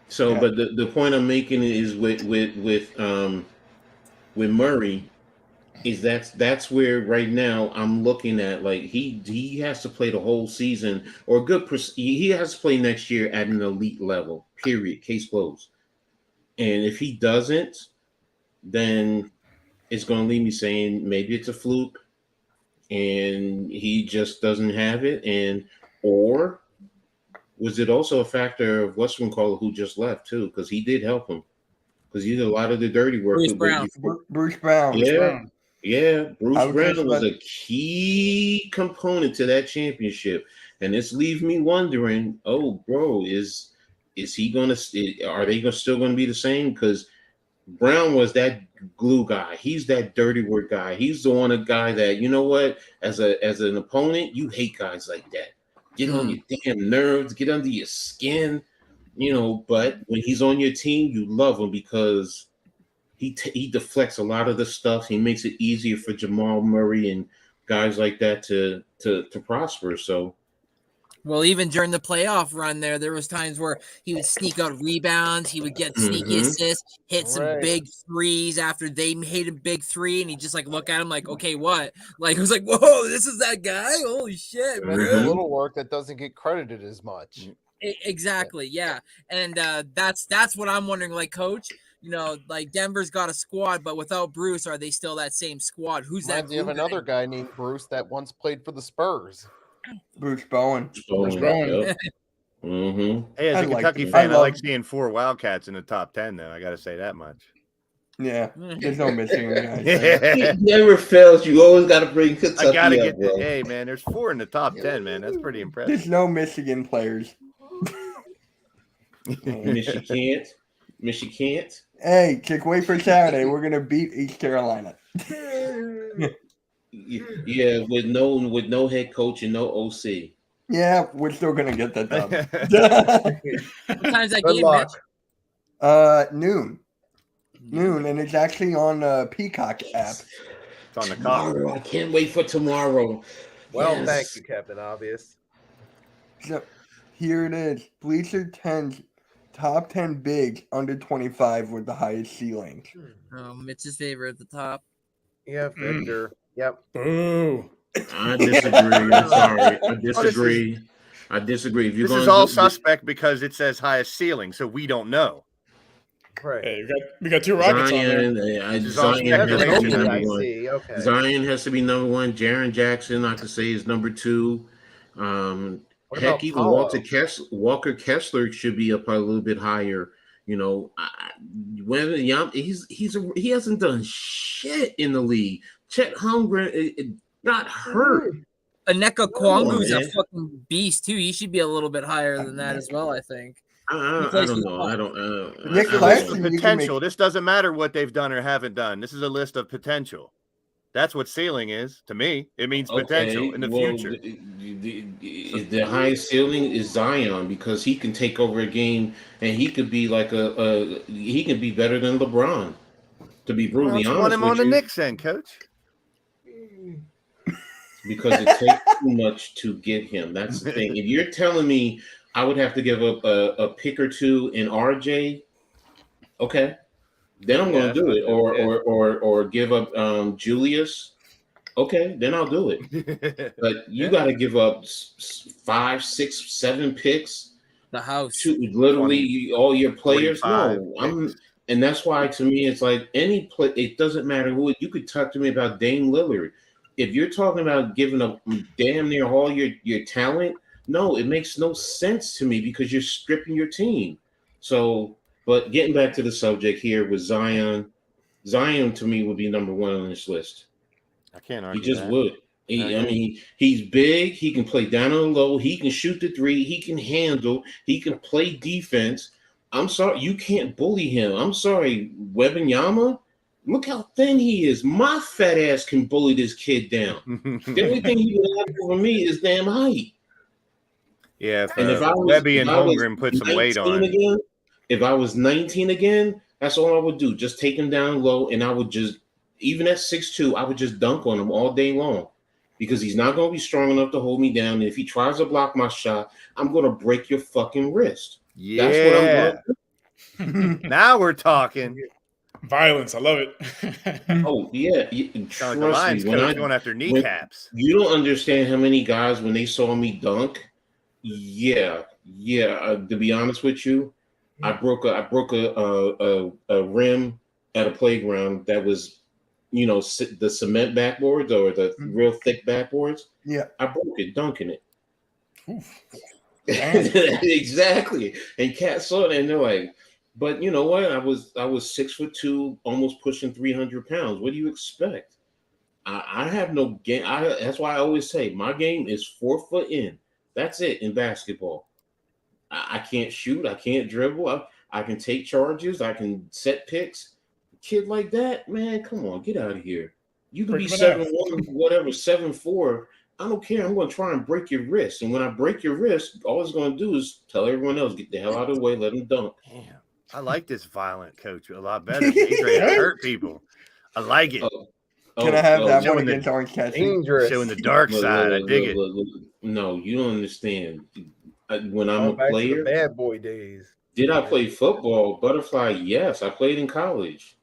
So, Yeah. but the point I'm making is with Murray is that's where right now I'm looking at like he has to play the whole season or he has to play next year at an elite level. Period. Case closed. And if he doesn't, then it's going to leave me saying maybe it's a fluke, and he just doesn't have it, or was it also a factor of whatchamacallit who just left too? Because he did help him because he did a lot of the dirty work. Bruce Brown. Bruce Brown. Yeah. Yeah, Bruce I was Brown just was about- a key component to that championship, and this leaves me wondering: oh, bro, is he gonna? Are they still gonna be the same? Because Brown was that glue guy. He's that dirty work guy. He's the one guy that, you know what, as an opponent, you hate guys like that. Get on your damn nerves, get under your skin, but when he's on your team, you love him because he deflects a lot of the stuff. He makes it easier for Jamal Murray and guys like that to prosper. So Well, even during the playoff run there was times where he would sneak out rebounds. He would get sneaky assists, hit some Right. big threes after they hit a big three, and he just like look at him like, okay, what? Like it was like, whoa, this is that guy. Holy shit, That's man. the little work that doesn't get credited as much. Exactly, yeah, and that's what I'm wondering. Like, coach, like Denver's got a squad, but without Bruce, are they still that same squad? Who's that? Reminds me of glue guy? another guy named Bruce that once played for the Spurs. Bruce Bowen. Bruce Bowen. Yep. Mm-hmm. Hey, as I a like Kentucky it. fan, I I like love- seeing 4 Wildcats in the top 10. Though I got to say that much. Yeah, there's no missing guys. there. It never fails. You always got to bring Kentucky I gotta up, get bro. hey man, there's 4 in the top 10, man. That's pretty impressive. There's no Michigan players. Michigan. Hey, just wait for Saturday. We're gonna beat East Carolina. Yeah, with no head coach and no OC. Yeah, we're still gonna get that done. What time's that Good game, luck. Mitch? Noon, and it's actually on the Peacock app. It's on the cock. Tomorrow. I can't wait for tomorrow. Well, Yes. thank you, Captain Obvious. So here it is. Bleacher 10's top 10 bigs under 25 with the highest ceilings. Oh, Mitch's favorite at the top. Yeah, Victor. Yep. Boo. I disagree. I'm sorry. I disagree. I disagree. If you're This is gonna all do- suspect because it says highest ceiling, so we don't know. Right. Hey, we got 2 Rockets on there. Zion has to be Speculation. number I one. see. Okay. Zion has to be number one. Jaron Jackson, I could say, is number 2. What Heck, about even Paolo? Walker Kessler should be up a little bit higher. He hasn't done shit in the league. Chet Holmgren got hurt. Aneka Kwangu's a man. fucking beast too. He should be a little bit higher than that as well, I think. I don't know. I don't. Nick I List Claxton, of you can potential. make- This doesn't matter what they've done or haven't done. This is a list of potential. That's what ceiling is to me. It means potential in the future. The highest ceiling is Zion because he can take over a game and he could be like he can be better than LeBron. To be brutally Let's want honest him on with the you, Knicks then, coach. because it takes too much to get him. That's the thing. If you're telling me I would have to give up a pick or 2 in RJ, okay, then I'm going to do it. Or give up Julius, okay, then I'll do it. But you got to give up 5, 6, 7 picks The house. to literally all your players. 45 No, picks. and that's why to me it's like any play. It doesn't matter who. You could talk to me about Dame Lillard. If you're talking about giving up damn near all your talent, no, it makes no sense to me because you're stripping your team. So, but getting back to the subject here with Zion to me would be number 1 on this list. I can't He argue just that. would. I mean, he's big. He can play down on the low. He can shoot the 3. He can handle. He can play defense. I'm sorry, you can't bully him. I'm sorry, Wembanyama. Look how thin he is. My fat ass can bully this kid down. The only thing he would have over me is damn height. Yeah, if, And if I was Webby and if I was Holmgren put some weight 19 on. again, if I was 19 again, that's all I would do. Just take him down low, and I would just, even at 6'2", I would just dunk on him all day long because he's not going to be strong enough to hold me down. And if he tries to block my shot, I'm going to break your fucking wrist. Yeah. That's what I'm going to do. Now we're talking. Violence. I love it. Oh, yeah. Sound like the Trust Lions me, when coach I, going after kneecaps. you don't understand how many guys, when they saw me dunk, to be honest with you, I broke a rim at a playground that was, the cement backboards or the real thick backboards. Yeah. I broke it dunking it. Oof. Exactly. And cats saw it and they're like, but you know what? I was 6'2", almost pushing 300 pounds. What do you expect? I have no game. That's why I always say my game is 4 foot in. That's it in basketball. I can't shoot. I can't dribble. I can take charges. I can set picks. Kid like that, man, come on, get out of here. You can be Break 'em in 7'1", whatever, 7'4". I don't care. I'm going to try and break your wrist. And when I break your wrist, all it's going to do is tell everyone else, get the hell out of the way, let them dunk. Damn. I like this violent coach a lot better. He's ready to hurt people. I like it. Can I have that one showing the- against Orange Cassidy? Dangerous. Showing the dark side. I dig it. Look. No, you don't understand. When I'm Going a back to player, the bad boy days. did I play football? Butterfly, yes. I played in college.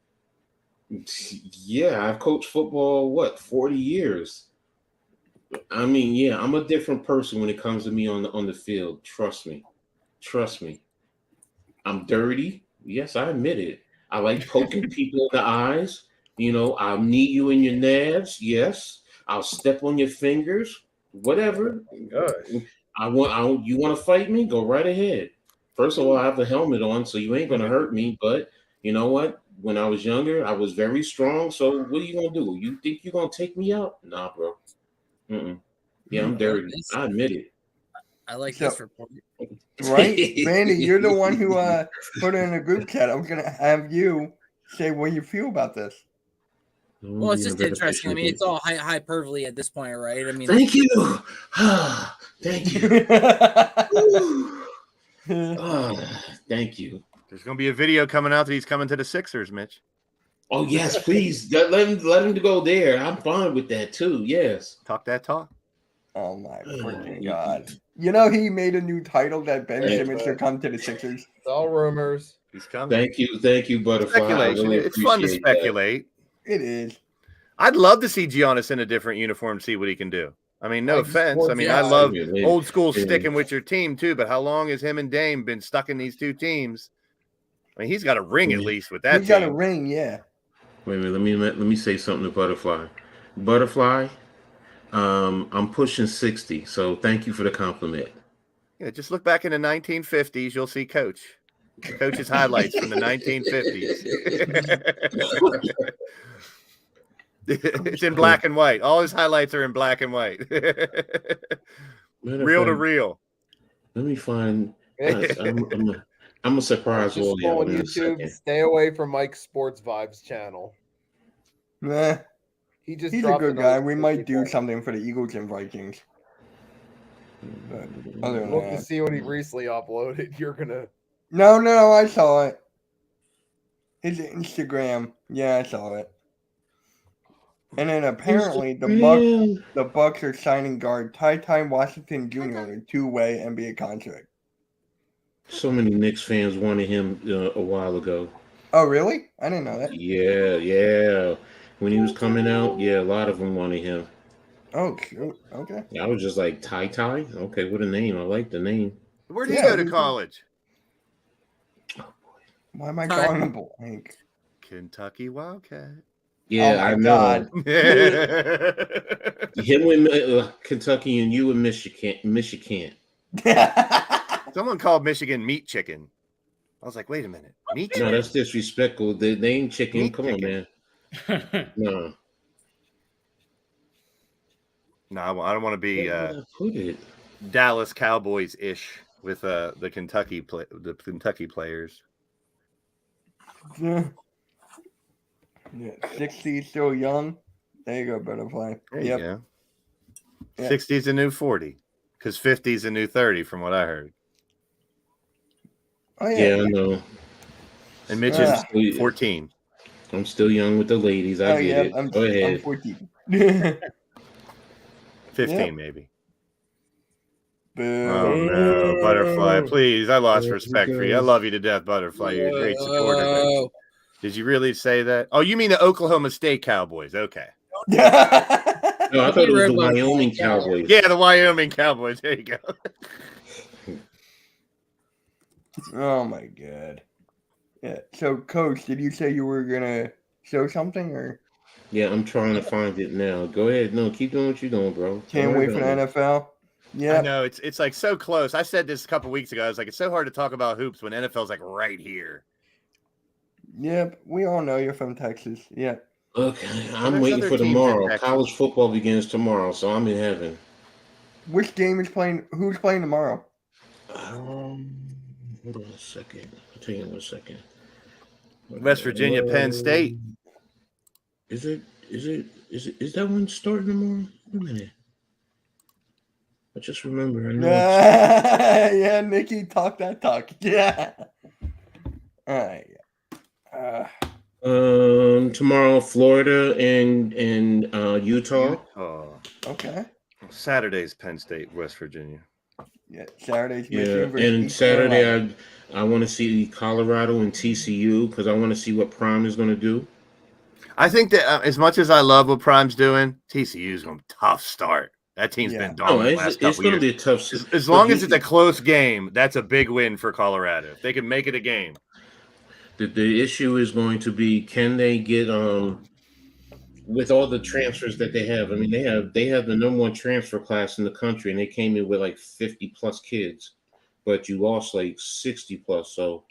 Yeah, I've coached football, 40 years. I mean, yeah, I'm a different person when it comes to me on the field. Trust me. I'm dirty. Yes, I admit it. I like poking people in the eyes. I'll knee you in your nabs. Yes. I'll step on your fingers. Whatever. Gosh. You want to fight me? Go right ahead. First of all, I have a helmet on, so you ain't gonna hurt me. But you know what? When I was younger, I was very strong. So what are you gonna do? You think you're gonna take me out? Nah, bro. Yeah, I'm dirty. I admit it. I like So- this report. Right? Randy, you're the one who put it in a group chat. I'm going to have you say what you feel about this. Well, it's just interesting. I mean, it's all hyperbole at this point, right? I mean, Thank you. Thank you. Thank you. There's going to be a video coming out that he's coming to the Sixers, Mitch. Oh yes, please let him go there. I'm fine with that too. Yes. Talk that talk. Oh my freaking god. He made a new title that Ben Simmons should come to the Sixers. It's all rumors. He's coming. Thank you, Butterfly. Speculation. Really It's fun to appreciate that. speculate. It is. I'd love to see Giannis in a different uniform, see what he can do. I mean, no Like offense. I sports, mean, yeah. I love Yeah. old school Yeah. sticking with your team too, but how long has him and Dame been stuck in these two teams? I mean, he's got a ring at least with that He's got a team. ring, yeah. Wait a minute. Let me say something to Butterfly. Butterfly, I'm pushing 60, so thank you for the compliment. Yeah, just look back in the 1950s. You'll see Coach's highlights from the 1950s. It's in black and white. All his highlights are in black and white. Reel to reel. Let me find. I'm a surprise Just all go y'all on in a YouTube. second. Stay away from Mike's Sports Vibes channel. Nah, He just he's a dropped good another guy. We might do 54. something for the Eagles and Vikings. But other than Look to that. see what he recently uploaded. You're gonna. No, I saw it. His Instagram. Yeah, I saw it. And then apparently the Bucks are signing guard Ty Washington Jr. on a two-way NBA contract. So many Knicks fans wanted him a while ago. Oh, really? I didn't know that. Yeah. When he was coming out, yeah, a lot of them wanted him. Oh, shoot. Okay. I was just like, Ty? Okay, what a name. I like the name. Where'd he Yeah, go to we- college? Why am I Ty. calling him blank? Kentucky Wildcat. Yeah, my I know. God. Him with Kentucky and you and Michigan. Someone called Michigan meat chicken. I was like, wait a minute. Meat No, chicken? that's disrespectful. They ain't chicken. Meat Come on, chicken. man. No. No, I don't want to be Where did I put it? Dallas Cowboys-ish with the Kentucky players. Yeah, 60 still young. There you go, Butterfly. There you Yep. go. Yeah. 60 is a new 40 because 50 is a new 30 from what I heard. Oh, Yeah, yeah. I know. And Mitch Ah. is 14. I'm still young with the ladies. I Oh, get yeah. it. I'm Go ahead. 14. 15 Yeah. maybe. Boo. Oh no, Butterfly, please. I lost There respect he for you. I goes. love you to death, Butterfly. You're a great supporter. man. Whoa. Did you really say that? Oh, you mean the Oklahoma State Cowboys. Okay. No, I thought it was the Rainbow Wyoming Cowboys. Cowboys. Yeah, the Wyoming Cowboys. There you go. Oh, my God. Yeah. So, Coach, did you say you were going to show something or Yeah, I'm trying to find it now. Go ahead. No, keep doing what you're doing, bro. can't Don't wait worry for the about it. NFL? I Yeah. know it's like so close. I said this a couple weeks ago. I was like, it's so hard to talk about hoops when NFL's like right here. Yep. We all know you're from Texas. Yeah. Okay, So I'm there's waiting other for teams in tomorrow. Texas. College football begins tomorrow, so I'm in heaven. Which game is playing? Who's playing tomorrow? Hold on a second. I'll tell you in 1 second. West Virginia, Penn State. Is that one starting tomorrow? Wait a minute. I just remember. I know it's Yeah, Nikki, talk that talk. Yeah. All right. tomorrow, Florida and Utah. Oh, Okay. Saturday's Penn State, West Virginia. Yeah. Saturday's Yeah, Michigan versus and East Saturday Carolina. I want to see Colorado and TCU because I want to see what Prime is going to do. I think that as much as I love what Prime's doing, TCU's going to tough start. That team's been No, dominant it's last going couple to be years. a tough. As long as it's a close game, that's a big win for Colorado. If they can make it a game. The issue is going to be, can they get with all the transfers that they have? I mean, they have the number one transfer class in the country, and they came in with like 50 plus kids, but you lost like 60 plus. So,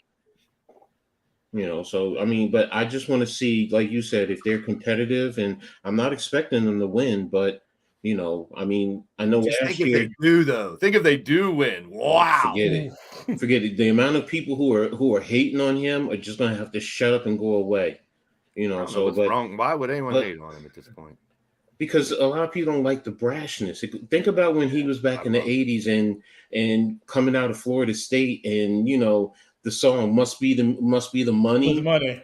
so I mean, but I just want to see, like you said, if they're competitive, and I'm not expecting them to win, but I mean, I know Just last think year. if they do, though. Think if they do win. Wow. Forget it. Forget it. The amount of people who are hating on him are just gonna have to shut up and go away. I don't know what's wrong. Why would anyone hate on him at this point? Because a lot of people don't like the brashness. Think about when he was back in the 80s and coming out of Florida State, and the song must be the money, With the money.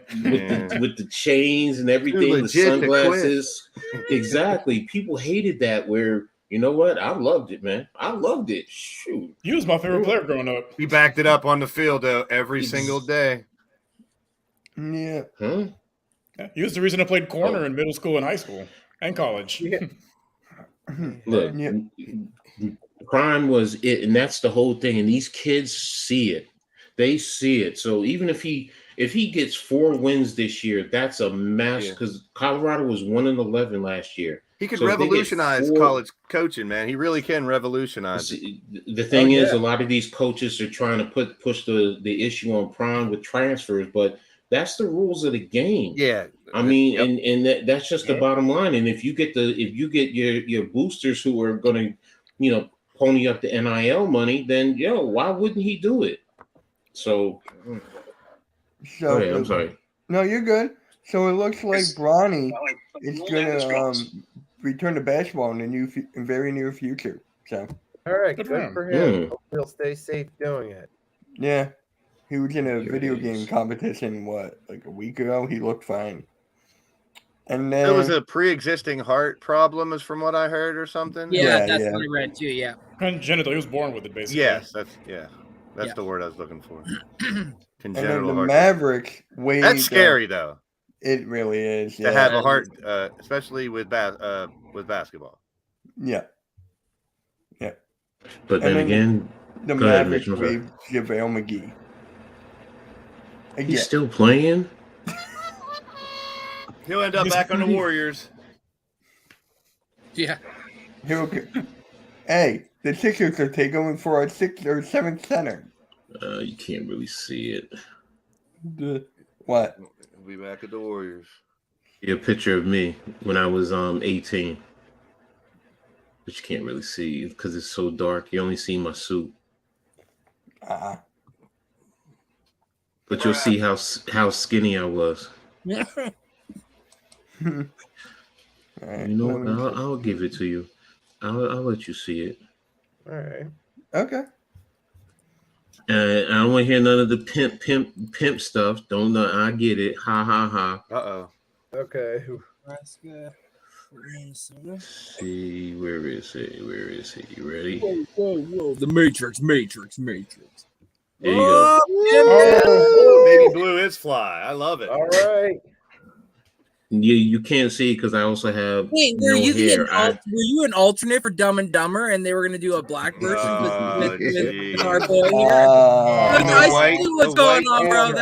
with the chains and everything, the sunglasses. Exactly. People hated that. Where you know what? I loved it, man. I loved it. Shoot. He was my favorite player growing up. He backed it up on the field though every single day. Yeah. Huh? Yeah, he was the reason I played corner in middle school and high school and college. Look, Prime was it, and that's the whole thing. And these kids see it; they see it. So even if he gets 4 wins this year, that's a mass. Because Colorado was 1-11 last year. He could So if they get revolutionize 4 college coaching, man. He really can revolutionize it. The thing is, a lot of these coaches are trying to push the issue on Prime with transfers, but that's the rules of the game. Yeah, I mean, and that's just the bottom line. And if you get your boosters who are going to, pony up the NIL money, then why wouldn't he do it? So, I'm sorry. No, you're good. So it looks like Bronny is gonna return to basketball in the very near future. So All right, good for him. Hope he'll stay safe doing it. yeah, he was in a video game competition. Like a week ago? He looked fine. And then it was a pre-existing heart problem, is from what I heard, or something. Yeah, that's what I read too. Yeah, congenital. He was born with it, basically. Yes, that's the word I was looking for. And then Congenital the heart. Mavericks wait. That's scary though. It really is To have a heart, especially with basketball. Yeah. But then again, the go ahead, Mavericks Mitch. waived JaVale McGee. He's still playing. He'll end up back on the Warriors. Yeah. Hey, the Sixers are taking for our 6th or 7th center. You can't really see it. What? He'll be back at the Warriors. A picture of me when I was 18. But you can't really see because it's so dark. You only see my suit. But you'll see how skinny I was. I'll give it to you. I'll let you see it. All right. Okay. I don't want to hear none of the pimp stuff. Don't know. I get it. Ha ha ha. Uh-oh. Okay. See, where is he? You ready? Whoa. The Matrix. There you go. Baby Blue is fly. I love it. All right. You can't see because I also have Wait, no hair. were you an alternate for Dumb and Dumber, and they were going to do a black version with our boy here? I see what's going on, bro.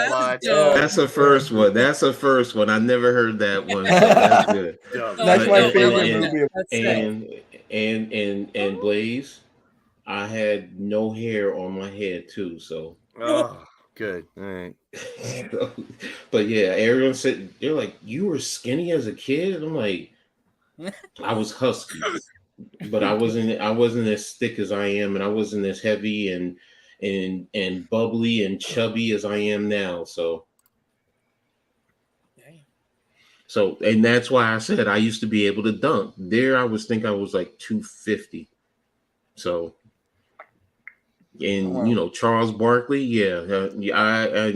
That's a first one. I never heard that one. So that's good. That's my favorite movie. And Blaze, I had no hair on my head too. So. Oh, good. All right. But yeah, everyone said they're like, you were skinny as a kid. I'm like, I was husky, but I wasn't as thick as I am, and I wasn't as heavy and bubbly and chubby as I am now. So, and that's why I said I used to be able to dunk. There, I was like 250. So, and Charles Barkley, I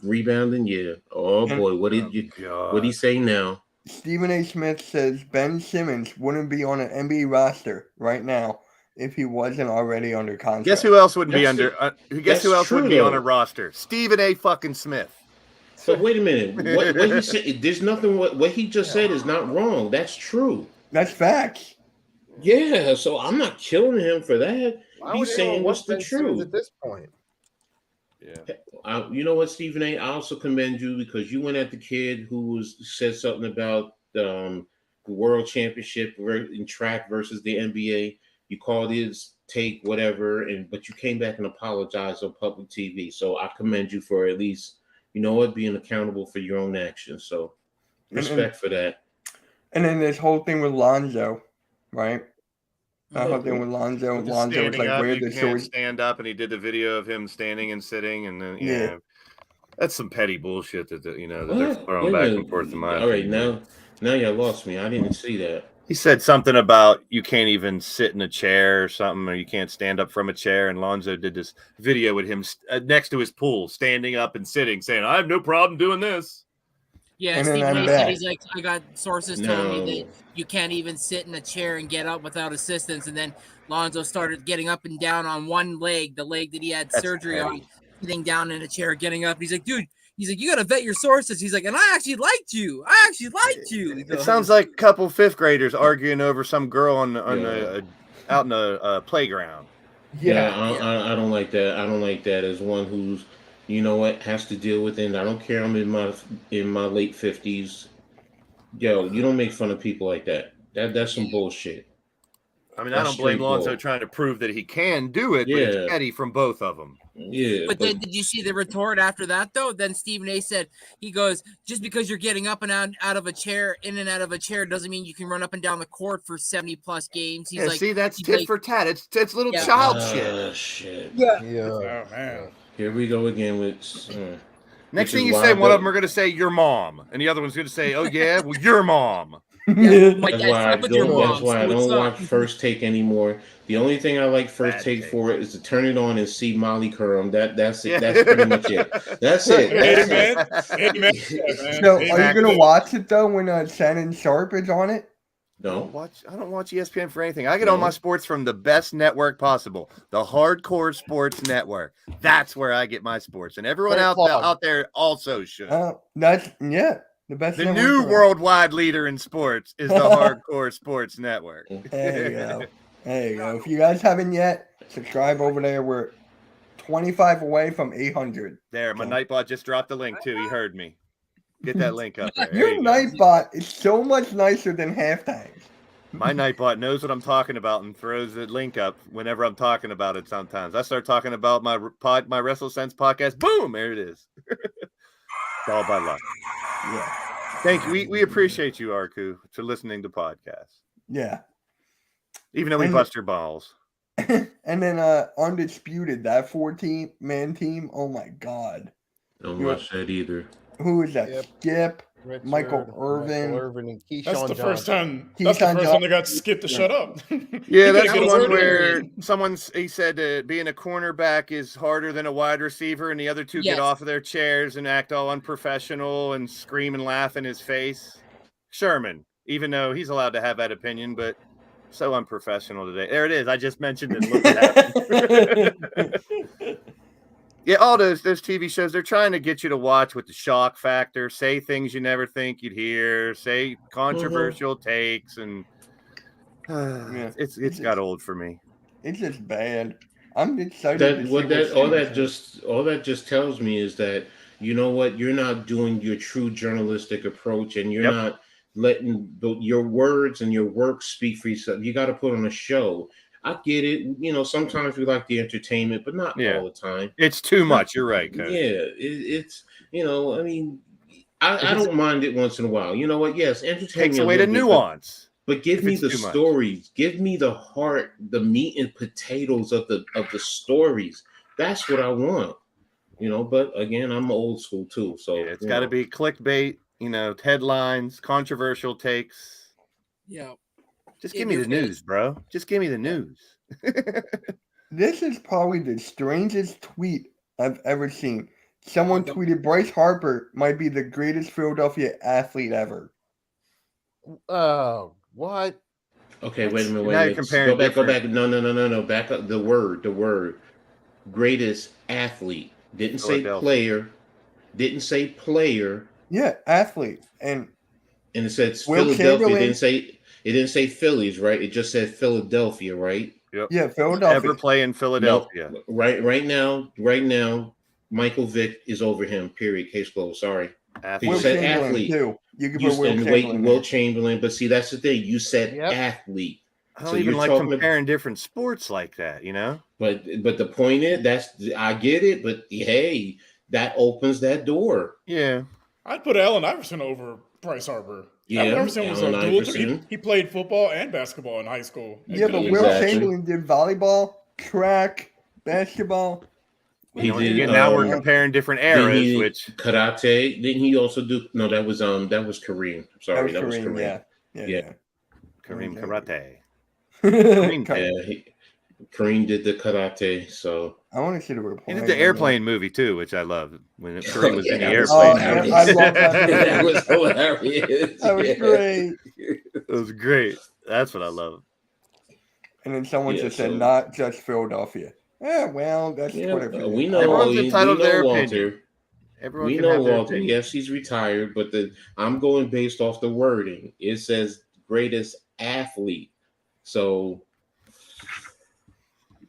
rebounding, yeah. Oh boy, what did he say now? Stephen A. Smith says Ben Simmons wouldn't be on an NBA roster right now if he wasn't already under contract. Guess who else wouldn't be under? Guess who that's else true, wouldn't be on a though. roster? Stephen A. fucking Smith. So wait a minute. What he said? There's nothing. What he just said is not wrong. That's true. That's facts. Yeah. So I'm not killing him for that. Why would He's anyone saying want what's the Ben Simmons truth. at this point? Yeah. You know what, Stephen A. I also commend you because you went at the kid who said something about the world championship in track versus the NBA. You called his take whatever, but you came back and apologized on public TV. So I commend you for at least, being accountable for your own actions. So respect for that. And then this whole thing with Lonzo, right? That whole thing with Lonzo. Just Lonzo was standing like, up, where you the can't shorts? stand up, and he did the video of him standing and sitting, and then Yeah. that's some petty bullshit that they're What? throwing Wait a back minute. and forth. In my All right, opinion. now you lost me. I didn't see that. He said something about you can't even sit in a chair or something, or you can't stand up from a chair. And Lonzo did this video with him next to his pool, standing up and sitting, saying, "I have no problem doing this." Yeah, And then Stephen I'm A. said back. he's like, I got sources telling me No. that you can't even sit in a chair and get up without assistance. And then Lonzo started getting up and down on one leg, the leg that he had That's surgery on, petty. sitting down in a chair, getting up. He's like, dude, you got to vet your sources. He's like, and I actually liked you. It sounds like a couple fifth graders arguing over some girl out in a playground. Yeah. I don't like that. I don't like that as one who's, has to deal with it. I don't care. I'm in my late 50s. Yo, you don't make fun of people like that. That's some bullshit. I mean, That's I don't blame straight Lonzo bull. trying to prove that he can do it, but Yeah. it's petty from both of them. Yeah, But then did you see the retort after that, though? Then Stephen A. said, he goes, just because you're getting up and out of a chair, in and out of a chair, doesn't mean you can run up and down the court for 70-plus games. He's like, see, that's he's tit like- for tat. It's little Yeah. child shit. Shit. Yeah. Yeah. Oh man. Here we go again with. Next Which thing is you why say, I one of don't- them are going to say your mom, and the other one's going to say, "Oh yeah, well your mom." Yeah, my That's dad why I slept with your don't. mom, That's why I so what's don't up? watch First Take anymore. The only thing I like First Bad Take Take. for is to turn it on and see Molly Curran. That's it. That's pretty much it. That's it. That's it. Amen. Amen. Yeah, man. So, are Amen. you gonna watch it though when Shannon Sharp is on it? I No. don't watch ESPN for anything. I get all No. my sports from the best network possible, the Hardcore Sports Network. That's where I get my sports, and everyone Great out plug. there also should. That's the best. The network new ever. worldwide leader in sports is the Hardcore Sports Network. There you go. There you go. If you guys haven't yet, subscribe over there. We're 25 away from 800. There, my Nightbot just dropped the link too. He heard me. Get that link up there. There Your you go. Nightbot is so much nicer than halftime. My Nightbot knows what I'm talking about and throws the link up whenever I'm talking about it. Sometimes I start talking about my WrestleSense podcast. Boom, there it is. It's all by luck. Yeah. Thank you. We appreciate you, Arku, for listening to podcasts, Yeah. even though we And- bust your balls. And then Undisputed, that 14-man team. Oh my God. Don't watch that either. Who is that? Yep. Skip. Richard, Michael Irvin. and Keyshawn That's the first Johnson. time. That's the Keyshawn first time they got skipped to Yeah. shut up. Yeah, He that's couldn't the get a one word in. where he said being a cornerback is harder than a wide receiver, and the other two Yes. get off of their chairs and act all unprofessional and scream and laugh in his face. Sherman, even though he's allowed to have that opinion, but so unprofessional today. There it is. I just mentioned it. Look what happened. Yeah, all those TV shows, they're trying to get you to watch with the shock factor, say things you never think you'd hear, say controversial takes, and it's got old for me. It's just bad. I'm excited. to see All that just tells me is that you know what, you're not doing your true journalistic approach, and you're Yep. not letting your words and your work speak for yourself. You got to put on a show. I get it. Sometimes we like the entertainment, but not Yeah. all the time. It's too much. You're right, Coach. Yeah, it's You know, I mean, I don't mind it once in a while. You know what? Yes, entertain Takes me a away the little bit, nuance. but give If me it's the too much. stories. Give me the heart, the meat and potatoes of the stories. That's what I want. You know, but again, I'm old school too. So Yeah, it's you got to know. be clickbait, headlines, controversial takes. Yeah. Just If give me you're the news, bro. Just give me the news. This is probably the strangest tweet I've ever seen. Someone go- tweeted Bryce Harper might be the greatest Philadelphia athlete ever. Oh, what? Okay, wait a minute, Now wait a you're minute. comparing Go back. different No. Back up the word. Greatest athlete. Didn't say Philadelphia. player. Yeah, athlete. And And it said Will Philadelphia. Chamberlain. It didn't say Phillies, right? It just said Philadelphia, right? Yep. Yeah, Ever Philadelphia. play in Philadelphia? No, right now, Michael Vick is over him. Period. Case closed. Sorry. Athlete. Will You said Chamberlain athlete. too. You could You put Will and Chamberlain. Will there. Chamberlain, but see, that's the thing. You said Yep. athlete. I don't So even you're like talking comparing different sports like that, But the point is, I get it, but hey, that opens that door. Yeah. I'd put Allen Iverson over Bryce Harper. Yeah, Allen Iverson was a Allen dual. Iverson. He played football and basketball in high school. Yeah, but Exactly. Will Chamberlain did volleyball, track, basketball. He did. Again, now we're comparing different eras, which karate. Didn't he also do? No, that was Kareem. Sorry, that was Kareem. Yeah. Kareem Karate. Kareem did the karate. So I want to see the report. He did the airplane movie too, which I love. When Kareem was in the airplane. I love that. That was hilarious. That was great. It was great. That's what I love. And then someone Yeah, just said, so- not just Philadelphia. Yeah, well, that's whatever. We know. Everyone's entitled to their Walter. opinion. Everyone We can know have their Walter. opinion. Yes, he's retired, but I'm going based off the wording. It says greatest athlete. So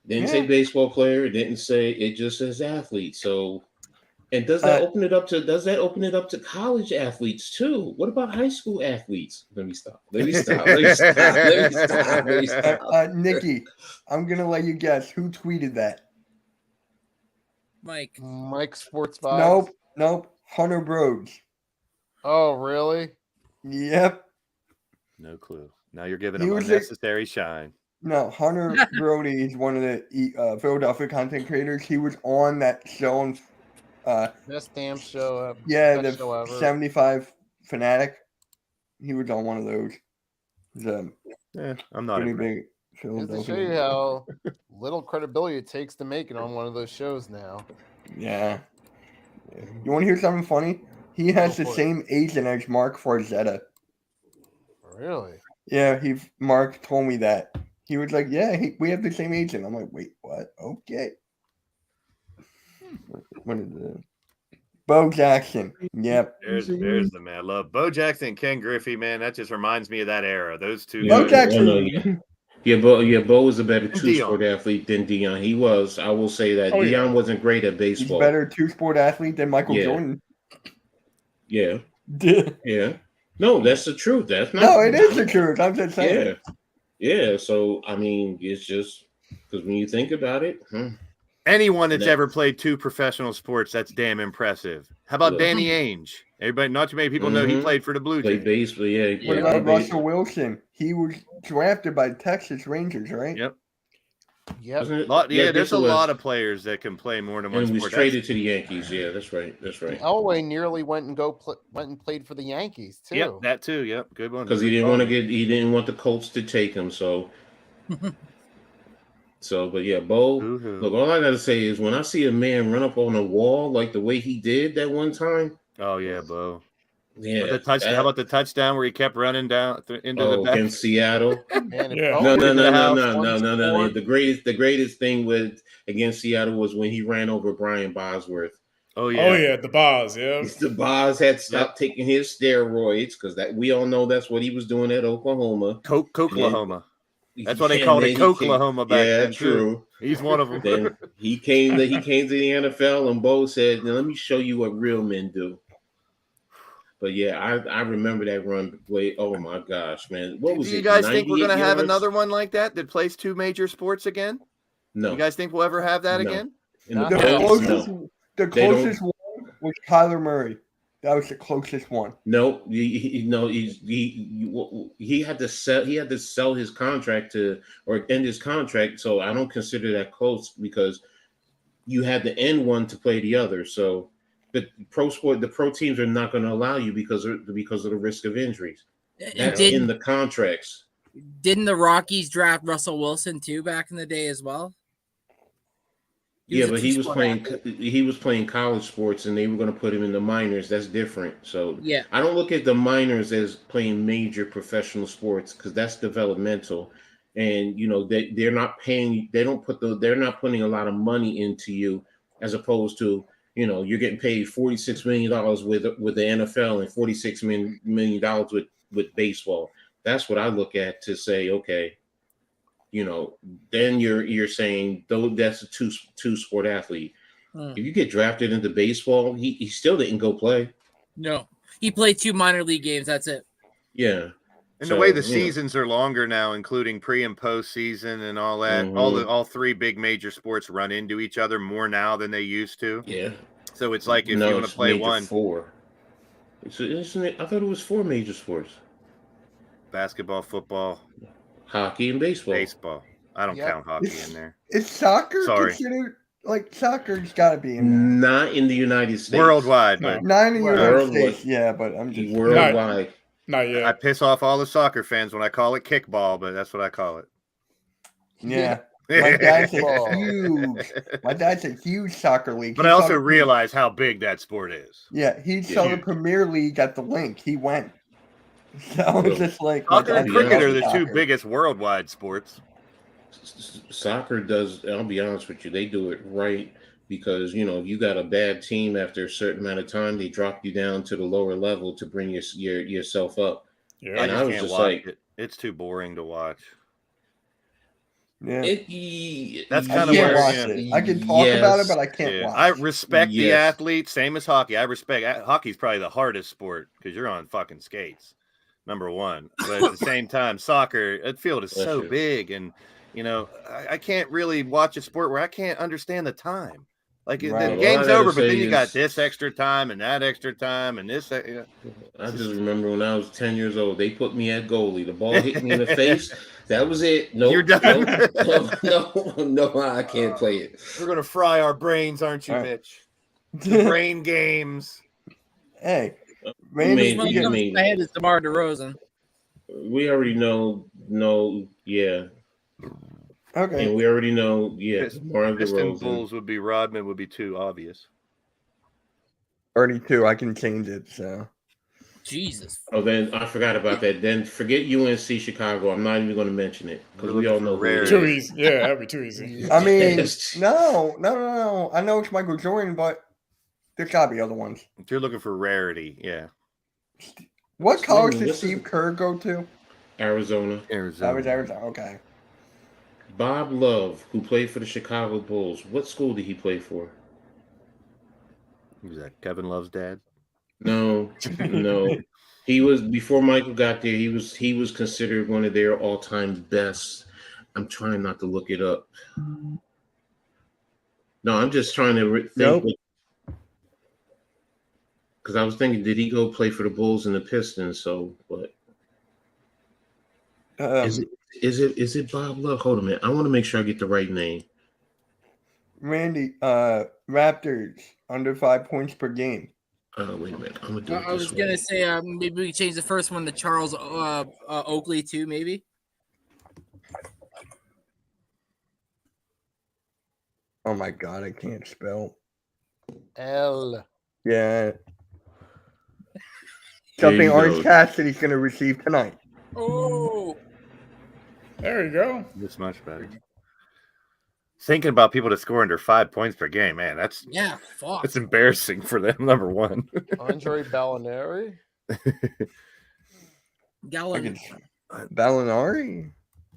didn't say baseball player. It just says athlete. So, and does that open it up to college athletes too? What about high school athletes? Let me stop. Nikki, I'm gonna let you guess who tweeted that. Mike Sports Vibes. Nope. Hunter Broads. Oh, really? Yep. No clue. Now you're giving He him was unnecessary shine. No, Hunter Brody is one of the Philadelphia content creators. He was on that show on Best damn show. yeah, best the show ever. 75 Fanatic. He was on one of those. I'm not pretty impressed. big Just to show Philadelphia. you how little credibility it takes to make it on one of those shows now. Yeah. You want to hear something funny? He has the for it. same agent as Mark Farzetta. Really? Yeah, Mark told me that. He was like, "Yeah, we have the same agent." I'm like, "Wait, what?" Okay. What is it? Bo Jackson. Yep. There's the man. I love Bo Jackson and Ken Griffey, man. That just reminds me of that era. Those two. Bo guys. Jackson. Bo was a better And two-sport athlete than Deion. He was. I will say that Deion wasn't great at He's baseball. better two-sport athlete than Michael Yeah. Jordan. Yeah. Yeah. No, that's the truth. That's not. No, it is the truth. I'm just Yeah. saying. Yeah. So I mean, it's just because when you think about it, Anyone that's ever played two professional sports, that's damn impressive. How about Look. Danny Ainge? Everybody, not too many people know he Mhm. played for the Blue play Jays. baseball. Yeah. What yeah, about play Russell Wilson? He was drafted by Texas Rangers, right? Yep. Yep. Wasn't it? There's a Dick was. lot of players that can play more than one And was sport. traded to the Yankees. Yeah, that's right. That's right. Elway nearly went and played for the Yankees too. Yep, that too. Yep, good one. Because he didn't want the Colts to take him. So, but yeah, Bo. Look, all I gotta say is when I see a man run up on a wall like the way he did that one time. Oh yeah, Bo. Yeah. How about the touchdown where he kept running down into the back? Against Seattle? Man, Yeah. No. Sport. The greatest thing against Seattle was when he ran over Brian Bosworth. Oh yeah. Oh yeah, the Boz. Yeah. The Boz had stopped taking his steroids because we all know that's what he was doing at Oklahoma. Coklahoma. That's why they called it Coklahoma back then. True. Too. He's one of them. Then he came to the NFL, and Bo said, "Now let me show you what real men do." But yeah, I remember that run play. Oh my gosh, man! What was Do you it? guys think we're 98 gonna have yards? another one like that plays two major sports again? No. You guys think we'll ever have that No. again? In the The Colts, closest, no. the They don't- closest one was Kyler Murray. That was the closest one. No, he had to sell his contract or end his contract. So I don't consider that close because you had to end one to play the other. So the pro teams are not going to allow you because of the risk of injuries. That's in the contracts. Didn't the Rockies draft Russell Wilson too back in the day as well? Yeah, but he was playing college sports, and they were going to put him in the minors. That's different. So yeah, I don't look at the minors as playing major professional sports because that's developmental, and they're not paying. They're not putting a lot of money into you as opposed to you're getting paid $46 million with the NFL and $46 million with baseball. That's what I look at to say, okay. Then you're saying though that's a two sport athlete. If you get drafted into baseball, he still didn't go play. No, he played 2 minor league games. That's it. Yeah, and the way the seasons are longer now, including pre and post season and all that, all 3 big major sports run into each other more now than they used to. Yeah. So it's like if you want to play one, 4. Isn't it? I thought it was 4 major sports: basketball, football, hockey, and baseball. Baseball. I don't count hockey in there. Is soccer considered soccer's got to be in there? Not in the United States. Worldwide, but not in the United States. Yeah, but I'm just worldwide. Not yet. I piss off all the soccer fans when I call it kickball, but that's what I call it. Yeah. My dad's a huge soccer league. But I also realize how big that sport is. Yeah, he saw the Premier League at the link. He went. So I was just like, soccer and cricket are the 2 biggest worldwide sports. Soccer does. I'll be honest with you. They do it right because if you got a bad team after a certain amount of time, they drop you down to the lower level to bring yourself up. Yeah, and I was just like, it's too boring to watch. Yeah, that's kind of where I can talk about it, but I can't watch. I respect the athletes, same as hockey. I respect hockey's probably the hardest sport because you're on fucking skates. Number one, but at the same time, soccer, the field is so big, and I can't really watch a sport where I can't understand the time. Like the game's over, but then you got this extra time and that extra time and this. I just remember when I was 10 years old, they put me at goalie. The ball hit me in the face. That was it. No, you're done. No, I can't play it. We're gonna fry our brains, aren't you, Mitch? The brain games. Hey. My head is DeMar DeRozan. We already know. No, yeah. Okay. And we already know. Yeah. DeMar DeRozan. Bulls would be Rodman would be 2 obvious. Already 2. I can change it. So. Jesus. Oh, then I forgot about that. Then forget UNC Chicago. I'm not even going to mention it because we all know rare. Too easy. Yeah, that'd be too easy. I mean, no. I know it's Michael Jordan, but. There's gotta be other ones. If you're looking for rarity, yeah. What college did Steve Kerr go to? Arizona. That was Arizona. Okay. Bob Love, who played for the Chicago Bulls, what school did he play for? Was that Kevin Love's dad? No. He was before Michael got there. He was considered one of their all-time best. I'm trying not to look it up. No, I'm just trying to think. Because I was thinking, did he go play for the Bulls and the Pistons? So, but is it Bob Love? Hold a minute. I want to make sure I get the right name. Randy, Raptors under 5 points per game. Wait a minute. I'm gonna do it. I was gonna say maybe we change the first one to Charles Oakley too, maybe. Oh my God, I can't spell. L. Yeah. Something Orange Cassidy's going to receive tonight. Oh, there you go. This much better. Thinking about people to score under 5 points per game, man, that's embarrassing for them. Number one, Andre Gallinari. Gallinari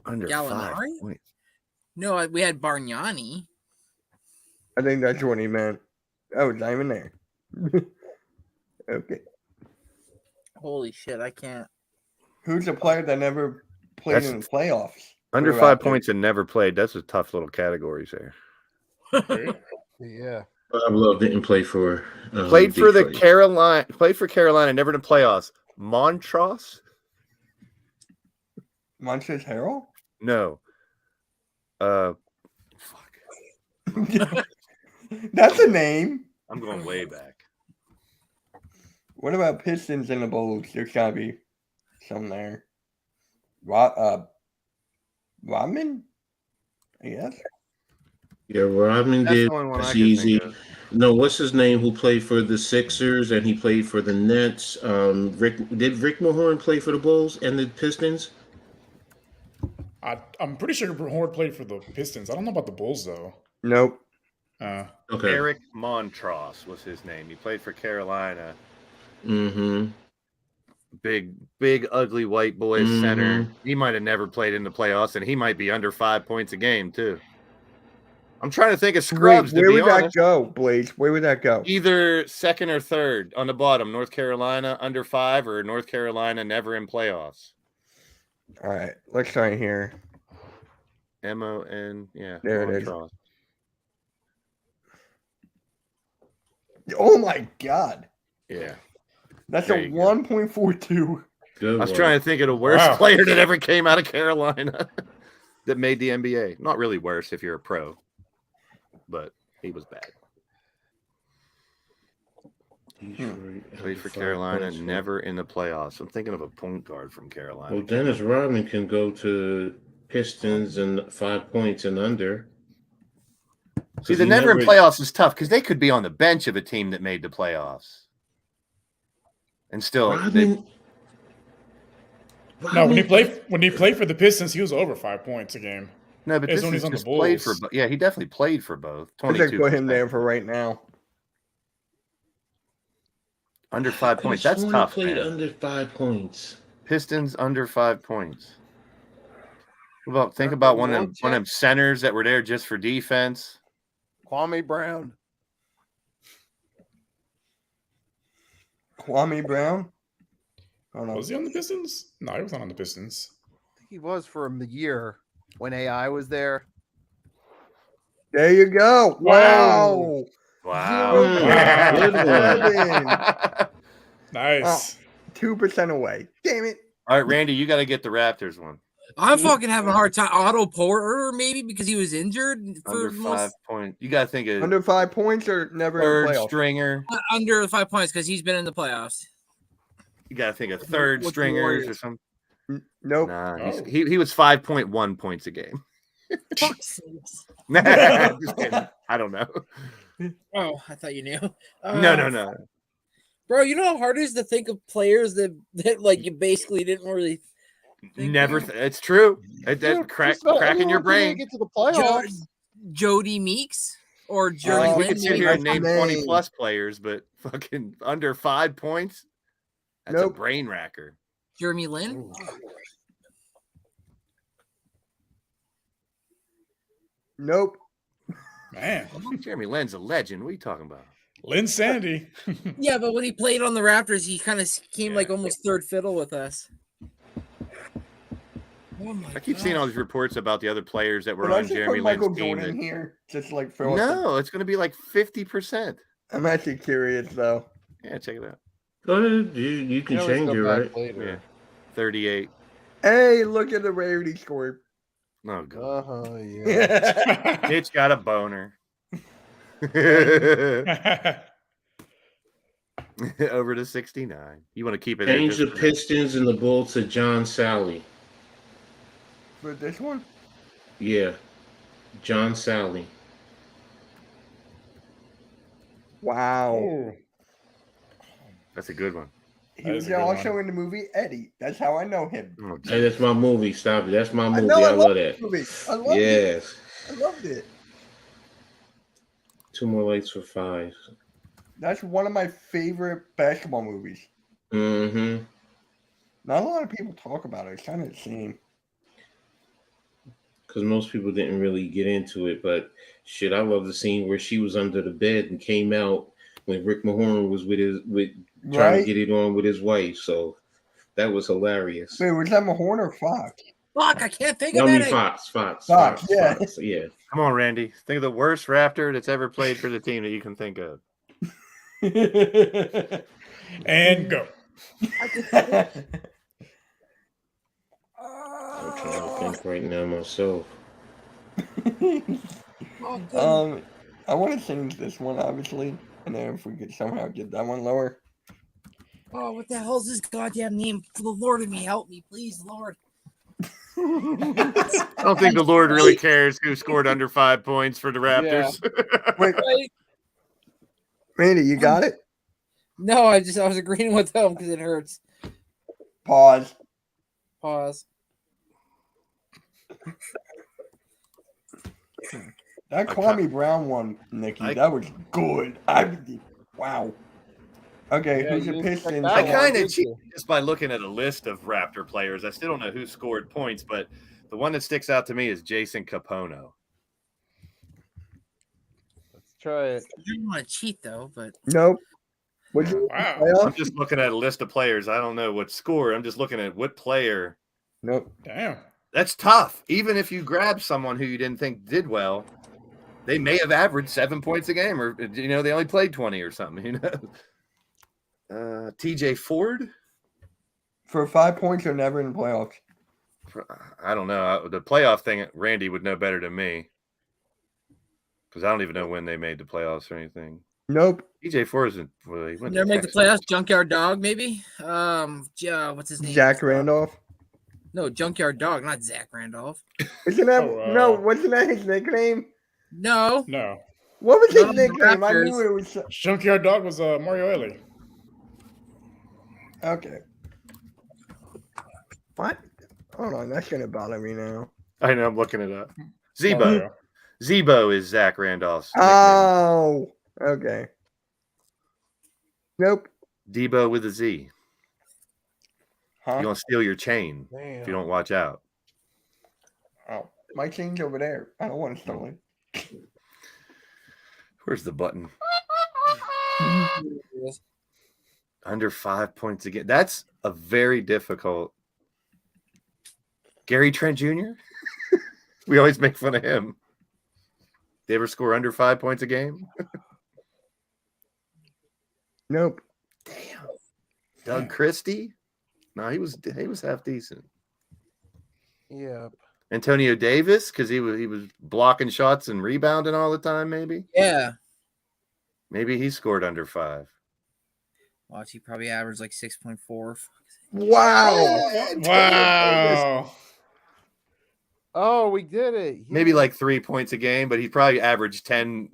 under Gallinari? 5 points. No, we had Bargnani. I think that's what he meant. Oh, it's not even there. Okay. Holy shit, I can't. Who's a player that never played in the playoffs? Under 5 points and never played. That's a tough little categories there. Yeah. Bob Love didn't play for. Played for the Detroit. Carolina. Played for Carolina. Never in the playoffs. Montross? Montrezl Harrell? No. Fuck. That's a name. I'm going way back. What about Pistons in the Bulls? There's gotta be some there. Rodman? I guess. Yeah, Rodman That's did. the only one I That's could easy. think of. No, what's his name? Who played for the Sixers and he played for the Nets? Rick Mahorn play for the Bulls and the Pistons? I'm pretty sure Horn played for the Pistons. I don't know about the Bulls though. Nope. Okay. Eric Montross was his name. He played for Carolina. Mm-hmm. Big, ugly white boy Mhm. center. He might have never played in the playoffs, and he might be under 5 points a game too. I'm trying to think of scrubs. Where to be would that honest, go, Blaze? Where would that go? either second or third on the bottom. North Carolina under 5, or North Carolina never in playoffs. All right, let's try here. MON, yeah. There it is. Montross. Oh my God, Yeah. that's There a you go. 1.42. Good I was one. trying to think of the worst Wow. player that ever came out of Carolina that made the NBA. Not really worse if you're a pro, but he was bad. Detroit, Played under for 5 Carolina, points. never in the playoffs. I'm thinking of a point guard from Carolina. Well, Dennis Rodman can go to Pistons and 5 points and under. See, 'Cause the he never in playoffs is tough because they could be on the bench of a team that made the playoffs, and still, Rodman. No, when he Rodman- played for the Pistons, he was over 5 points a game. no. But It's this when is he's on the just played for. Bulls. Yeah, he definitely played for both. I just put him 22%. there for right now. Under 5 I points. just That's wanna tough, play man. under 5 points. Pistons under 5 points. Think about one of them centers that were there just for defense. Kwame Brown. Kwame Brown. Oh no. Was he on the Pistons? No, he was not on the Pistons. I think he was for a year when AI was there. There you go. Wow. Wow. Good one. Nice. 2% away. Damn it. All right, Randy, you got to get the Raptors one. I'm fucking having a hard time. Otto Porter, maybe because he was injured for Under 5 points. You got to think of Under 5 points or never in third the playoffs? stringer. under 5 points because he's been in the playoffs. You got to think of third With the stringers or Warriors. something. Nope. Nah, Oh. he was 5.1 points a game. Fuck's sakes. Just kidding. I don't know. Oh, I thought you knew. No. Bro, you know how hard it is to think of players that like you basically didn't really Never. It's true. That's Dude, crack, just about cracking your anyone can brain. Get to the Jo- playoffs. Jody Meeks or Yeah, Jeremy like we Oh, could Lin. sit maybe. here and that's name the 20 name. plus players, but fucking under 5 points. That's Nope. a brain racker. Jeremy Lin. Nope. Man, Jeremy Lin's a legend. What are you talking about? Lynn Sandy. Yeah, but when he played on the Raptors, he kind of came like almost third fiddle with us. Oh my I keep seeing all these reports about the other players that were Can I on just Jeremy put Michael Lin's team. Jordan That, here? Just like throw it some- no, it's going to be like 50%. I'm actually curious though. Yeah, check it out. Go ahead. You can always change go it, back right? later. Yeah. 38. Hey, look at the rarity score. Oh, God. Yeah. Mitch got a boner. Over to 69. You want to keep it in Change the just- Pistons and the Bulls to John Sally. For this one? Yeah. John Sally. Wow. Oh, That's a good one. He That was is a good also one. in the movie Eddie. That's how I know him. Oh, Hey, that's my movie. Stop it. That's my I movie. know I I love this that. movie. I loved it. Yes. I loved it. 2 more lights for 5. That's one of my favorite basketball movies. Mm-hmm. Not a lot of people talk about it. It's kind of insane. Because most people didn't really get into it, but shit, I love the scene where she was under the bed and came out when Rick Mahorn was trying Right? to get it on with his wife. So that was hilarious. Wait, was that Mahorn or Fox? Fuck, I can't think No, of I mean any. Fox, yeah. yeah. Come on, Randy. Think of the worst Raptor that's ever played for the team that you can think of. And go. I'm trying to think right now myself. I want to change this one, obviously, and then if we could somehow get that one lower. Oh, what the hell's this goddamn name? For the Lord of me, help me, please, Lord. I don't think the Lord really cares who scored under 5 points for the Raptors. Wait, Right? Randy, you got it? No, I was agreeing with them because it hurts. Pause. Pause. That Kwame Brown one, Nikki, that was good. Wow. Okay, Yeah, who's you a didn't check Pistons? that I one, kind of did cheated you? just by looking at a list of Raptor players. I still don't know who scored points, but the one that sticks out to me is Jason Capono. Let's try it. I didn't want to cheat though, but Nope. Would you Wow. playoffs? I'm just looking at a list of players. I don't know what score. I'm just looking at what player. Nope. Damn. That's tough. Even if you grab someone who you didn't think did well, they may have averaged 7 points a game, or they only played 20 or something. TJ Ford. For 5 points or never in the playoffs. I don't know. The playoff thing, Randy would know better than me, because I don't even know when they made the playoffs or anything. Nope. TJ Ford isn't. Well, he went never to make the Texas. playoffs. Junkyard Dog, maybe. What's his name? Jack Randolph. No, Junkyard Dog, not Zach Randolph. Isn't that no? Oh, Wasn't that his nickname? No. No. What was None his of the nickname? I Raptors. knew it was. Junkyard Dog was Mario Elie. Okay. What? Hold on, that's gonna bother me now. I know. I'm looking it up. Zebo. Mario. Zebo is Zach Randolph's nickname. Oh, okay. Nope. Debo with a Z. Huh? You're gonna steal your chain if Damn. you don't watch out. Oh, my chain's over there. I don't want to steal it. Where's the button? Under 5 points again. That's a very difficult. Gary Trent Jr. We always make fun of him. They ever score under 5 points a game? Nope. Damn. Doug Christie? No, he was half decent. Yep. Antonio Davis, because he was blocking shots and rebounding all the time, maybe. Yeah. Maybe he scored under 5. Watch, he probably averaged like 6.4. Wow. Wow. Oh, we did it. Maybe like 3 points a game, but he probably averaged 10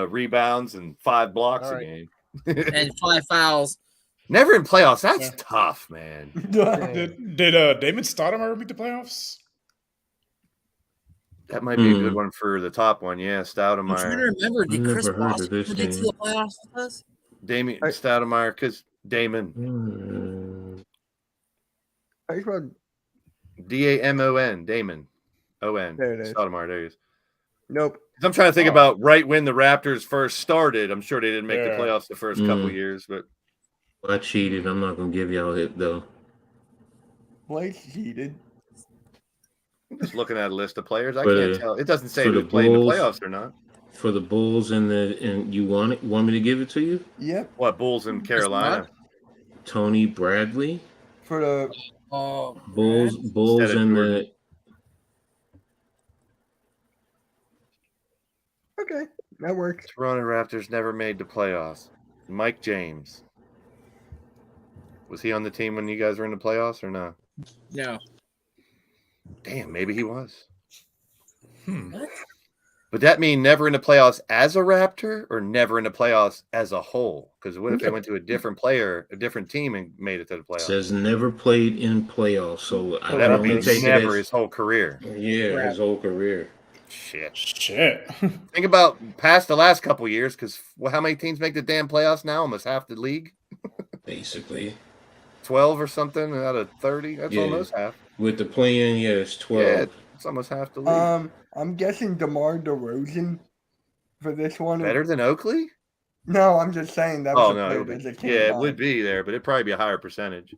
rebounds and 5 blocks All a right. game. And 5 fouls. Never in playoffs. That's Yeah. tough, man. Did Damon Stoudemire make the playoffs? That might be a good one for the top one. Yeah, I'm trying to Stoudemire. remember. Did Never Chris heard of Boston this predict to name. the playoffs with us? Damien I- Stoudemire, because Damon. I spelled Damon. Damon. O-N. There it is. Stoudemire. There he is. nope. I'm trying to think Oh. about right when the Raptors first started. I'm sure they didn't make the Yeah. playoffs the first couple years, but I cheated. I'm not gonna give y'all it though. Blake cheated. I'm just looking at a list of players. I For can't the- tell. It doesn't say for who the played in the Bulls. playoffs or not. For the Bulls and you want me to give it to you? Yep. What, Bulls in Carolina? Tony Bradley, For the Oh, Bulls Instead of and Jordan. okay, that works. Toronto Raptors never made the playoffs. Mike James. Was he on the team when you guys were in the playoffs or no? no. Damn, maybe he was. Hmm. Would that mean never in the playoffs as a Raptor or never in the playoffs as a whole? Because what if they went to a different player, a different team, and made it to the playoffs? says never played in playoffs, so I So that would only mean take never it his whole career. his whole career. Shit. Shit. Think about past the last couple years, because how many teams make the damn playoffs now? Almost half the league. Basically, 12 or something out of 30. That's Yeah. almost half. with the play-in, yes, 12. Yeah, it's almost half the league. I'm guessing DeMar DeRozan for this one. Better than Oakley? No, I'm just saying that was Oh a no, player it would that be, came yeah, it by. would be there, but it'd probably be a higher percentage.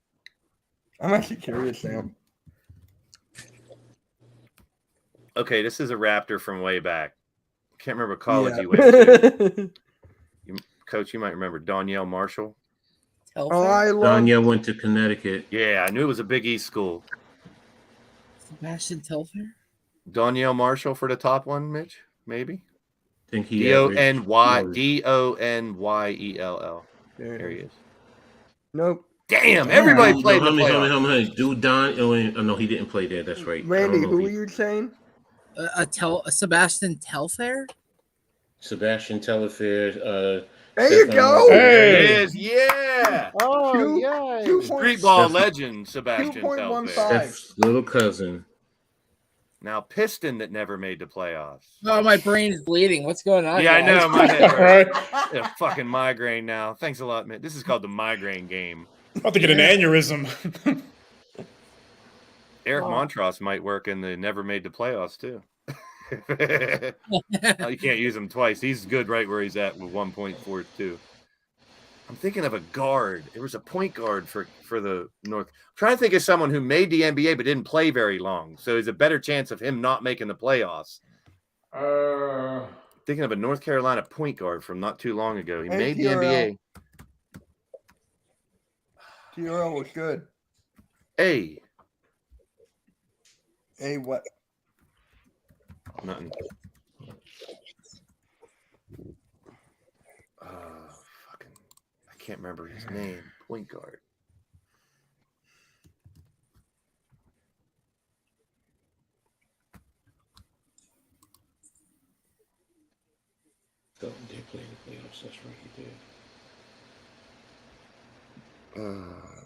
I'm actually curious now. Okay, this is a Raptor from way back. Can't remember what college Yeah. you went to. Coach, you might remember Danielle Marshall. Oh, I love. Danielle went to Connecticut. Yeah, I knew it was a Big East school. Sebastian Telfair? Danielle Marshall for the top one, Mitch? Maybe? I think he Donyell. There There he is. Nope. Damn, everybody No, played how the many? playoffs. Dude, Don. Oh, no, he didn't play there. That's right. I Randy, don't know who if were he- you saying? A Sebastian Telfair? Sebastian Telfair. There you go. There it Hey. is. Yeah. Oh, Two- yeah. 2 Street ball Steph- legend, Sebastian 2.15. Telfair. Steph's little cousin. Now, Piston that never made the playoffs. Oh, my brain is bleeding. What's going on? Yeah, I guys? know. My head hurts. Right. Yeah, fucking migraine now. Thanks a lot, man. This is called the migraine game. About to get an aneurysm. Eric Montross might work in the never made the playoffs too. Oh, you can't use him twice. He's good right where he's at with 1.42. I'm thinking of a guard. There was a point guard for the North. I'm trying to think of someone who made the NBA but didn't play very long. So there's a better chance of him not making the playoffs. Thinking of a North Carolina point guard from not too long ago. He Hey, made the TRL. NBA. TRL was good. Hey, Hey, what? nothing. Fucking, I can't remember his name. Point guard. Felton did play in the playoffs. That's right, he did.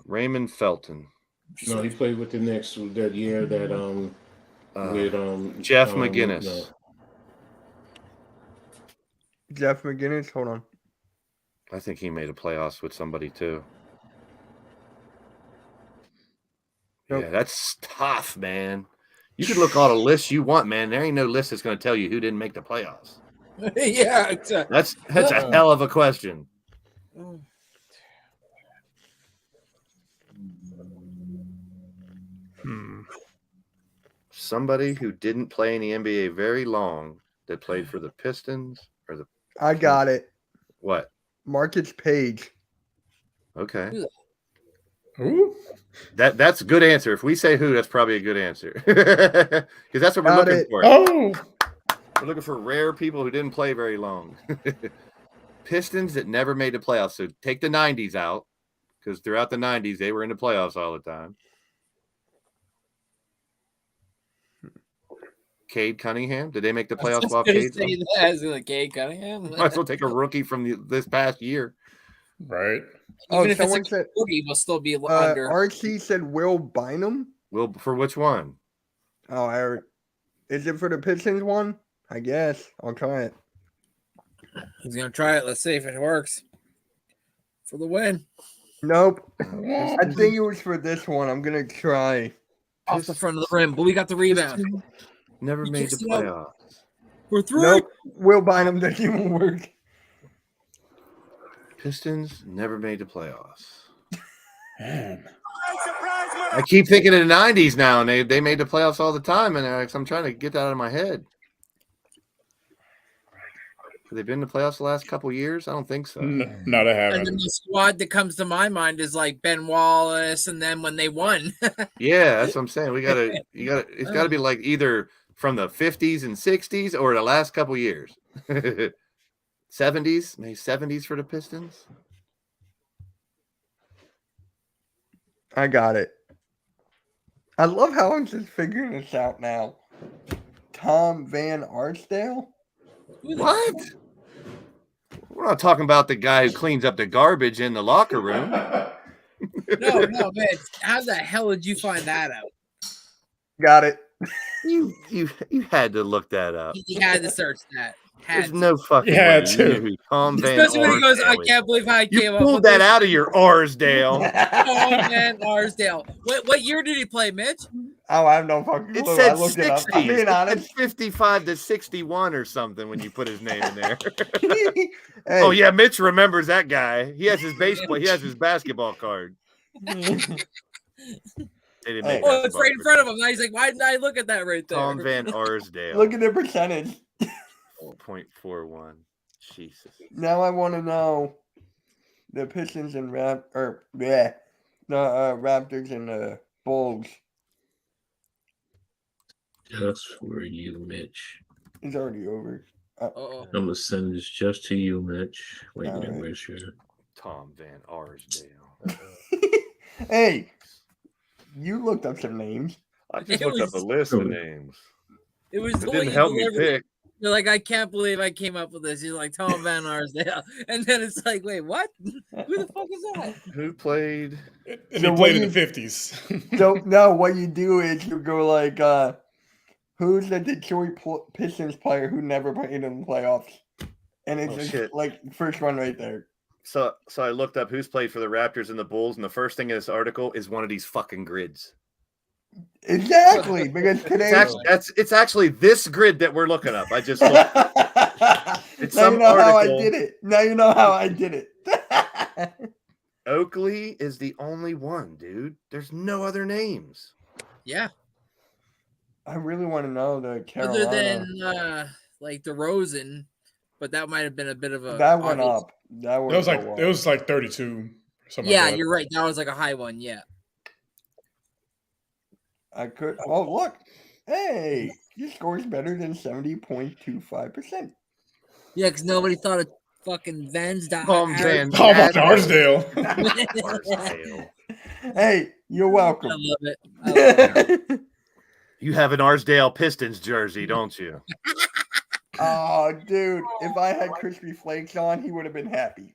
Raymond Felton. No, he played with the Knicks that year. That with Jeff McGinnis. no. Jeff McGinnis. Hold on. I think he made a playoffs with somebody too. Nope. Yeah, that's tough, man. You can look all the lists you want, man. There ain't no list that's going to tell you who didn't make the playoffs. Yeah. It's That's a hell of a question. Somebody who didn't play in the NBA very long that played for the Pistons or the I got it. what? Marcus Page. Okay. Who? That's a good answer. If we say who, that's probably a good answer. Because that's what we're Got looking it. for. Oh, We're looking for rare people who didn't play very long. Pistons that never made the playoffs. So take the 90s out, because throughout the 90s, they were in the playoffs all the time. Cade Cunningham. Did they make the playoffs while Cade? Cade Cunningham. Might as well take a rookie from this past year. right. Oh, Even if it's someone a said. rookie, will still be under. RC said Will Bynum. Well, for which one? Oh, Eric. Is it for the Pistons one? I guess. I'll try it. He's gonna try it. Let's see if it works for the win. Nope. I think it was for this one. I'm gonna try. Off the front of the rim, but we got the rebound. Never You made can't the see that. playoffs. We're through. Nope. Will Bynum doesn't even work. Pistons never made the playoffs. Man. I keep thinking of the 90s now, and they made the playoffs all the time, and I'm trying to get that out of my head. Have they been in the playoffs the last couple years? I don't think so. No, I And then haven't. the squad that comes to my mind is like Ben Wallace, and then when they won, Yeah, that's what I'm saying. It's gotta be like either from the 50s and 60s or the last couple years. 70s, maybe 70s for the Pistons. I got it. I love how I'm just figuring this out now. Tom Van Arsdale? What? We're not talking about the guy who cleans up the garbage in the locker room. no, man, how the hell did you find that out? Got it. You had to look that up. You had to search that. There's no fucking Yeah, way you too. knew who Tom Van Especially when he goes, I Arsdale is. can't believe I You came up pulled with that this. out of your Arsdale. Tom Van Arsdale. What year did he play, Mitch? Oh, I have no fucking It clue. said I looked it up. 60s. I'm being It said honest. 55 to 61 or something when you put his name in there. Hey, Oh yeah, Mitch remembers that guy. He has his baseball. He has his basketball card. They didn't Hey. make Oh, that it's right in front of him. Now he's like, why didn't I look at that right there? Tom Van Arsdale. Look at the percentage. 0.41. Jesus. Now I want to know the Pistons and the Raptors and the Bulls. Just for you, Mitch. It's already over. Uh-oh. I'm gonna send this just to you, Mitch. Wait a All minute, right. where's your? Tom Van Arsdale. Hey, you looked up some names. I just It looked up was- a list of names. It was It the way didn't you help me delivered it. pick. You're like, I can't believe I came up with this. You're like Tom Van Arsdale, and then it's like, wait, what? Who the fuck is that? Who played? And So he what played in you- the 50s. So no, what you do is you go like, who's the Detroit Pistons player who never played in the playoffs? And it's Oh, just shit. like first one right there. So I looked up who's played for the Raptors and the Bulls, and the first thing in this article is one of these fucking grids. Exactly, because today. It's actually this grid that we're looking up. I just looked. It's Now you some know how I article. did it. Now you know how I did it. Oakley is the only one, dude. There's no other names. Yeah, I really want to know the Carolina. other than like DeRozan, but that might have been a bit of a that went obvious- up. That It was like go up. it was like 32. Something Yeah, like that. you're right. That was like a high one. Yeah. I could. Oh look, hey, he scores better than 70.25%. Yeah, because nobody thought of fucking Van's Tom Van Tom Van Arsdale. Arsdale. Hey, you're I welcome. love it. I love it. You have an Arsdale Pistons jersey, don't you? Oh, dude, if I had crispy flakes on, he would have been happy.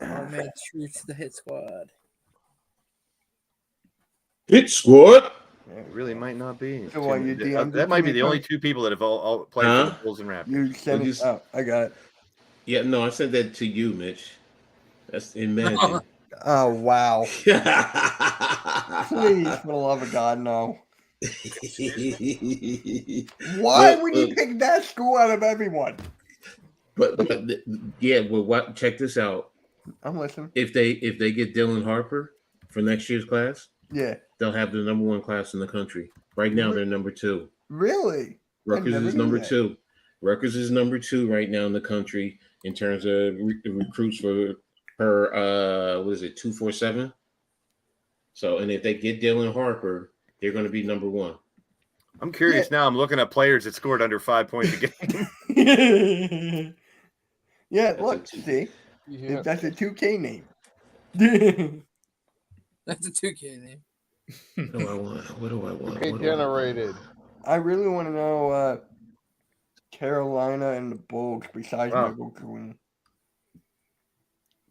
Oh man, true to the hit squad. Hit squad. It really might not be. So what, you DM'd That it might to be me, the only Coach? two people that have all played for Huh? the Bulls and Raptors. You sent you it. Oh, I got it. Yeah, no, I sent that to you, Mitch. That's imagine. Oh wow! Please, Please. for the love of God, no. Why would you pick that school out of everyone? But yeah, well, what? Check this out. I'm listening. If they get Dylan Harper for next year's class, Yeah, they'll have the number one class in the country. Right now, they're number 2. really? Rutgers never is knew number that. 2. Rutgers is number 2 right now in the country in terms of recruits for per what is it 247. So, and if they get Dylan Harper, they're going to be number 1. I'm curious now. I'm looking at players that scored under 5 points a game. Yeah, That's look, a two. see, Yeah. that's a 2K name. That's a 2K name. What do I want? What do I want? Okay, What do I want? generated. I really want to know Carolina and the Bulls besides Wow. Michael Green.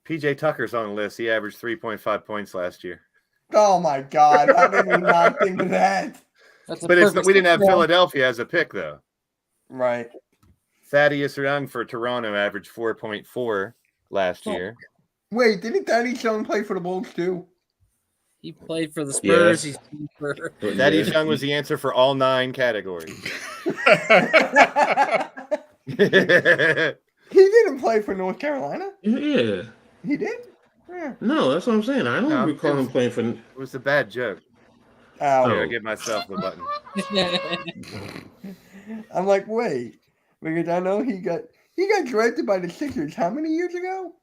PJ Tucker's on the list. He averaged 3.5 points last year. Oh my God! How did we not think of that? That's a But perfect we didn't have score. Philadelphia as a pick, though. Right. Thaddeus Young for Toronto averaged 4.4 last year. Wait, didn't Thaddeus Young play for the Bulls too? He played for the Spurs. Yes. He's played for But Thaddeus yeah. Young was the answer for all 9 categories. He didn't play for North Carolina. Yeah. He did. Yeah. No, that's what I'm saying. I don't No, recall him playing for. It was a bad joke. Ow. Here, I give myself the button. I'm like, wait, because I know he got drafted by the Sixers. How many years ago?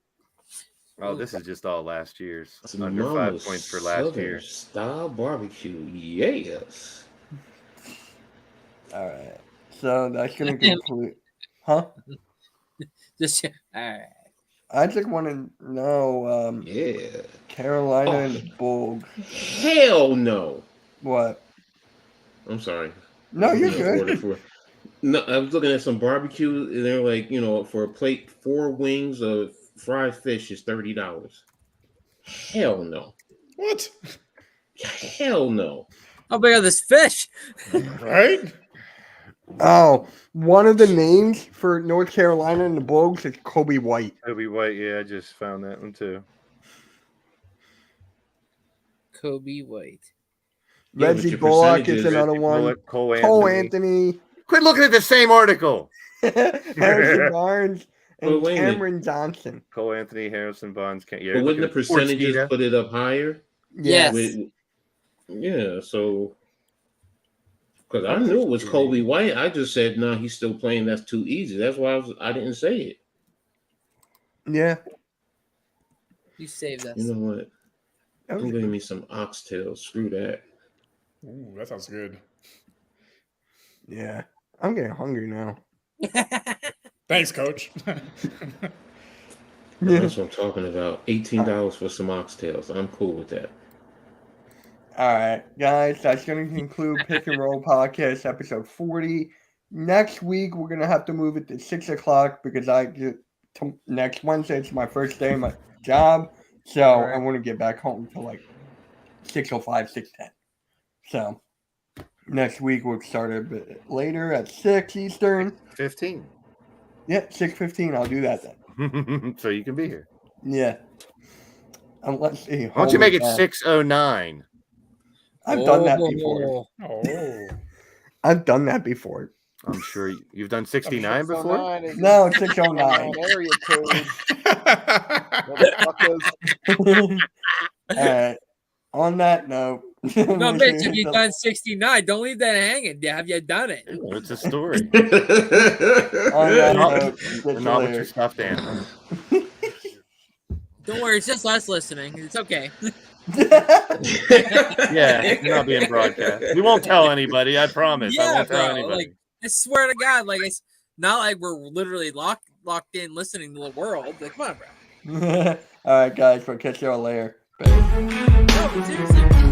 Oh, this is just all last year's. Some Under 5 Mama's points for last Southern year. Style barbecue. Yes. All right. So that's gonna conclude. Huh? Just all right. I just want to know Yeah. Carolina and the Bulls. Hell no. What? I'm sorry. No, you're I'm gonna order good. for- No, I was looking at some barbecue, and they're like, for a plate, 4 wings of fried fish is $30. Hell no. What? Hell no. How big are this fish? Right? Oh, one of the names for North Carolina and the Bulls is Kobe White. Kobe White, yeah, I just found that one too. Kobe White. Yeah, but Reggie your Bullock is percentages- another Reggie one. Bullock, Cole Cole Anthony. Anthony, Quit looking at the same article. Harrison Barnes, But and wait a minute. Cameron Johnson. Cole Anthony, Harrison Barnes. But wouldn't the percentages put it up higher? Yes. Yeah, so because I knew it was Kobe White, I just said, "No, he's still playing. That's too easy." That's why I didn't say it. Yeah. You saved us. You know what? I'm getting me some oxtail. Screw that. Ooh, that sounds good. Yeah. I'm getting hungry now. Thanks, Coach. That's what I'm talking about. $18 for some oxtails. I'm cool with that. All right, guys, that's going to conclude Pick and Roll Podcast episode 40. Next week, we're going to have to move it to 6 o'clock because next Wednesday, it's my first day of my job. So I want to get back home to like 6:05, 6:10. So next week, we'll start a bit later at 6 Eastern. 15. Yeah, 6:15. I'll do that then. So you can be here. Yeah. Let's see. Why don't you make it 6:09? I've done that before. Oh. I've done that before. I'm sure you've done 69 before. No, it's 6:09. Area code. All right. On that note. No, Mitch, have you done 69? Don't leave that hanging. Have you done it? It's a story. On that note, Not with your stuffed animal. Don't worry, it's just us listening. It's okay. Yeah, you're not being broadcast. We won't tell anybody. I promise. I won't tell anybody. Like, I swear to God, like it's not like we're literally locked in listening to the world. Like, come on, bro. All right, guys. We'll catch you all later. Bye. No, seriously.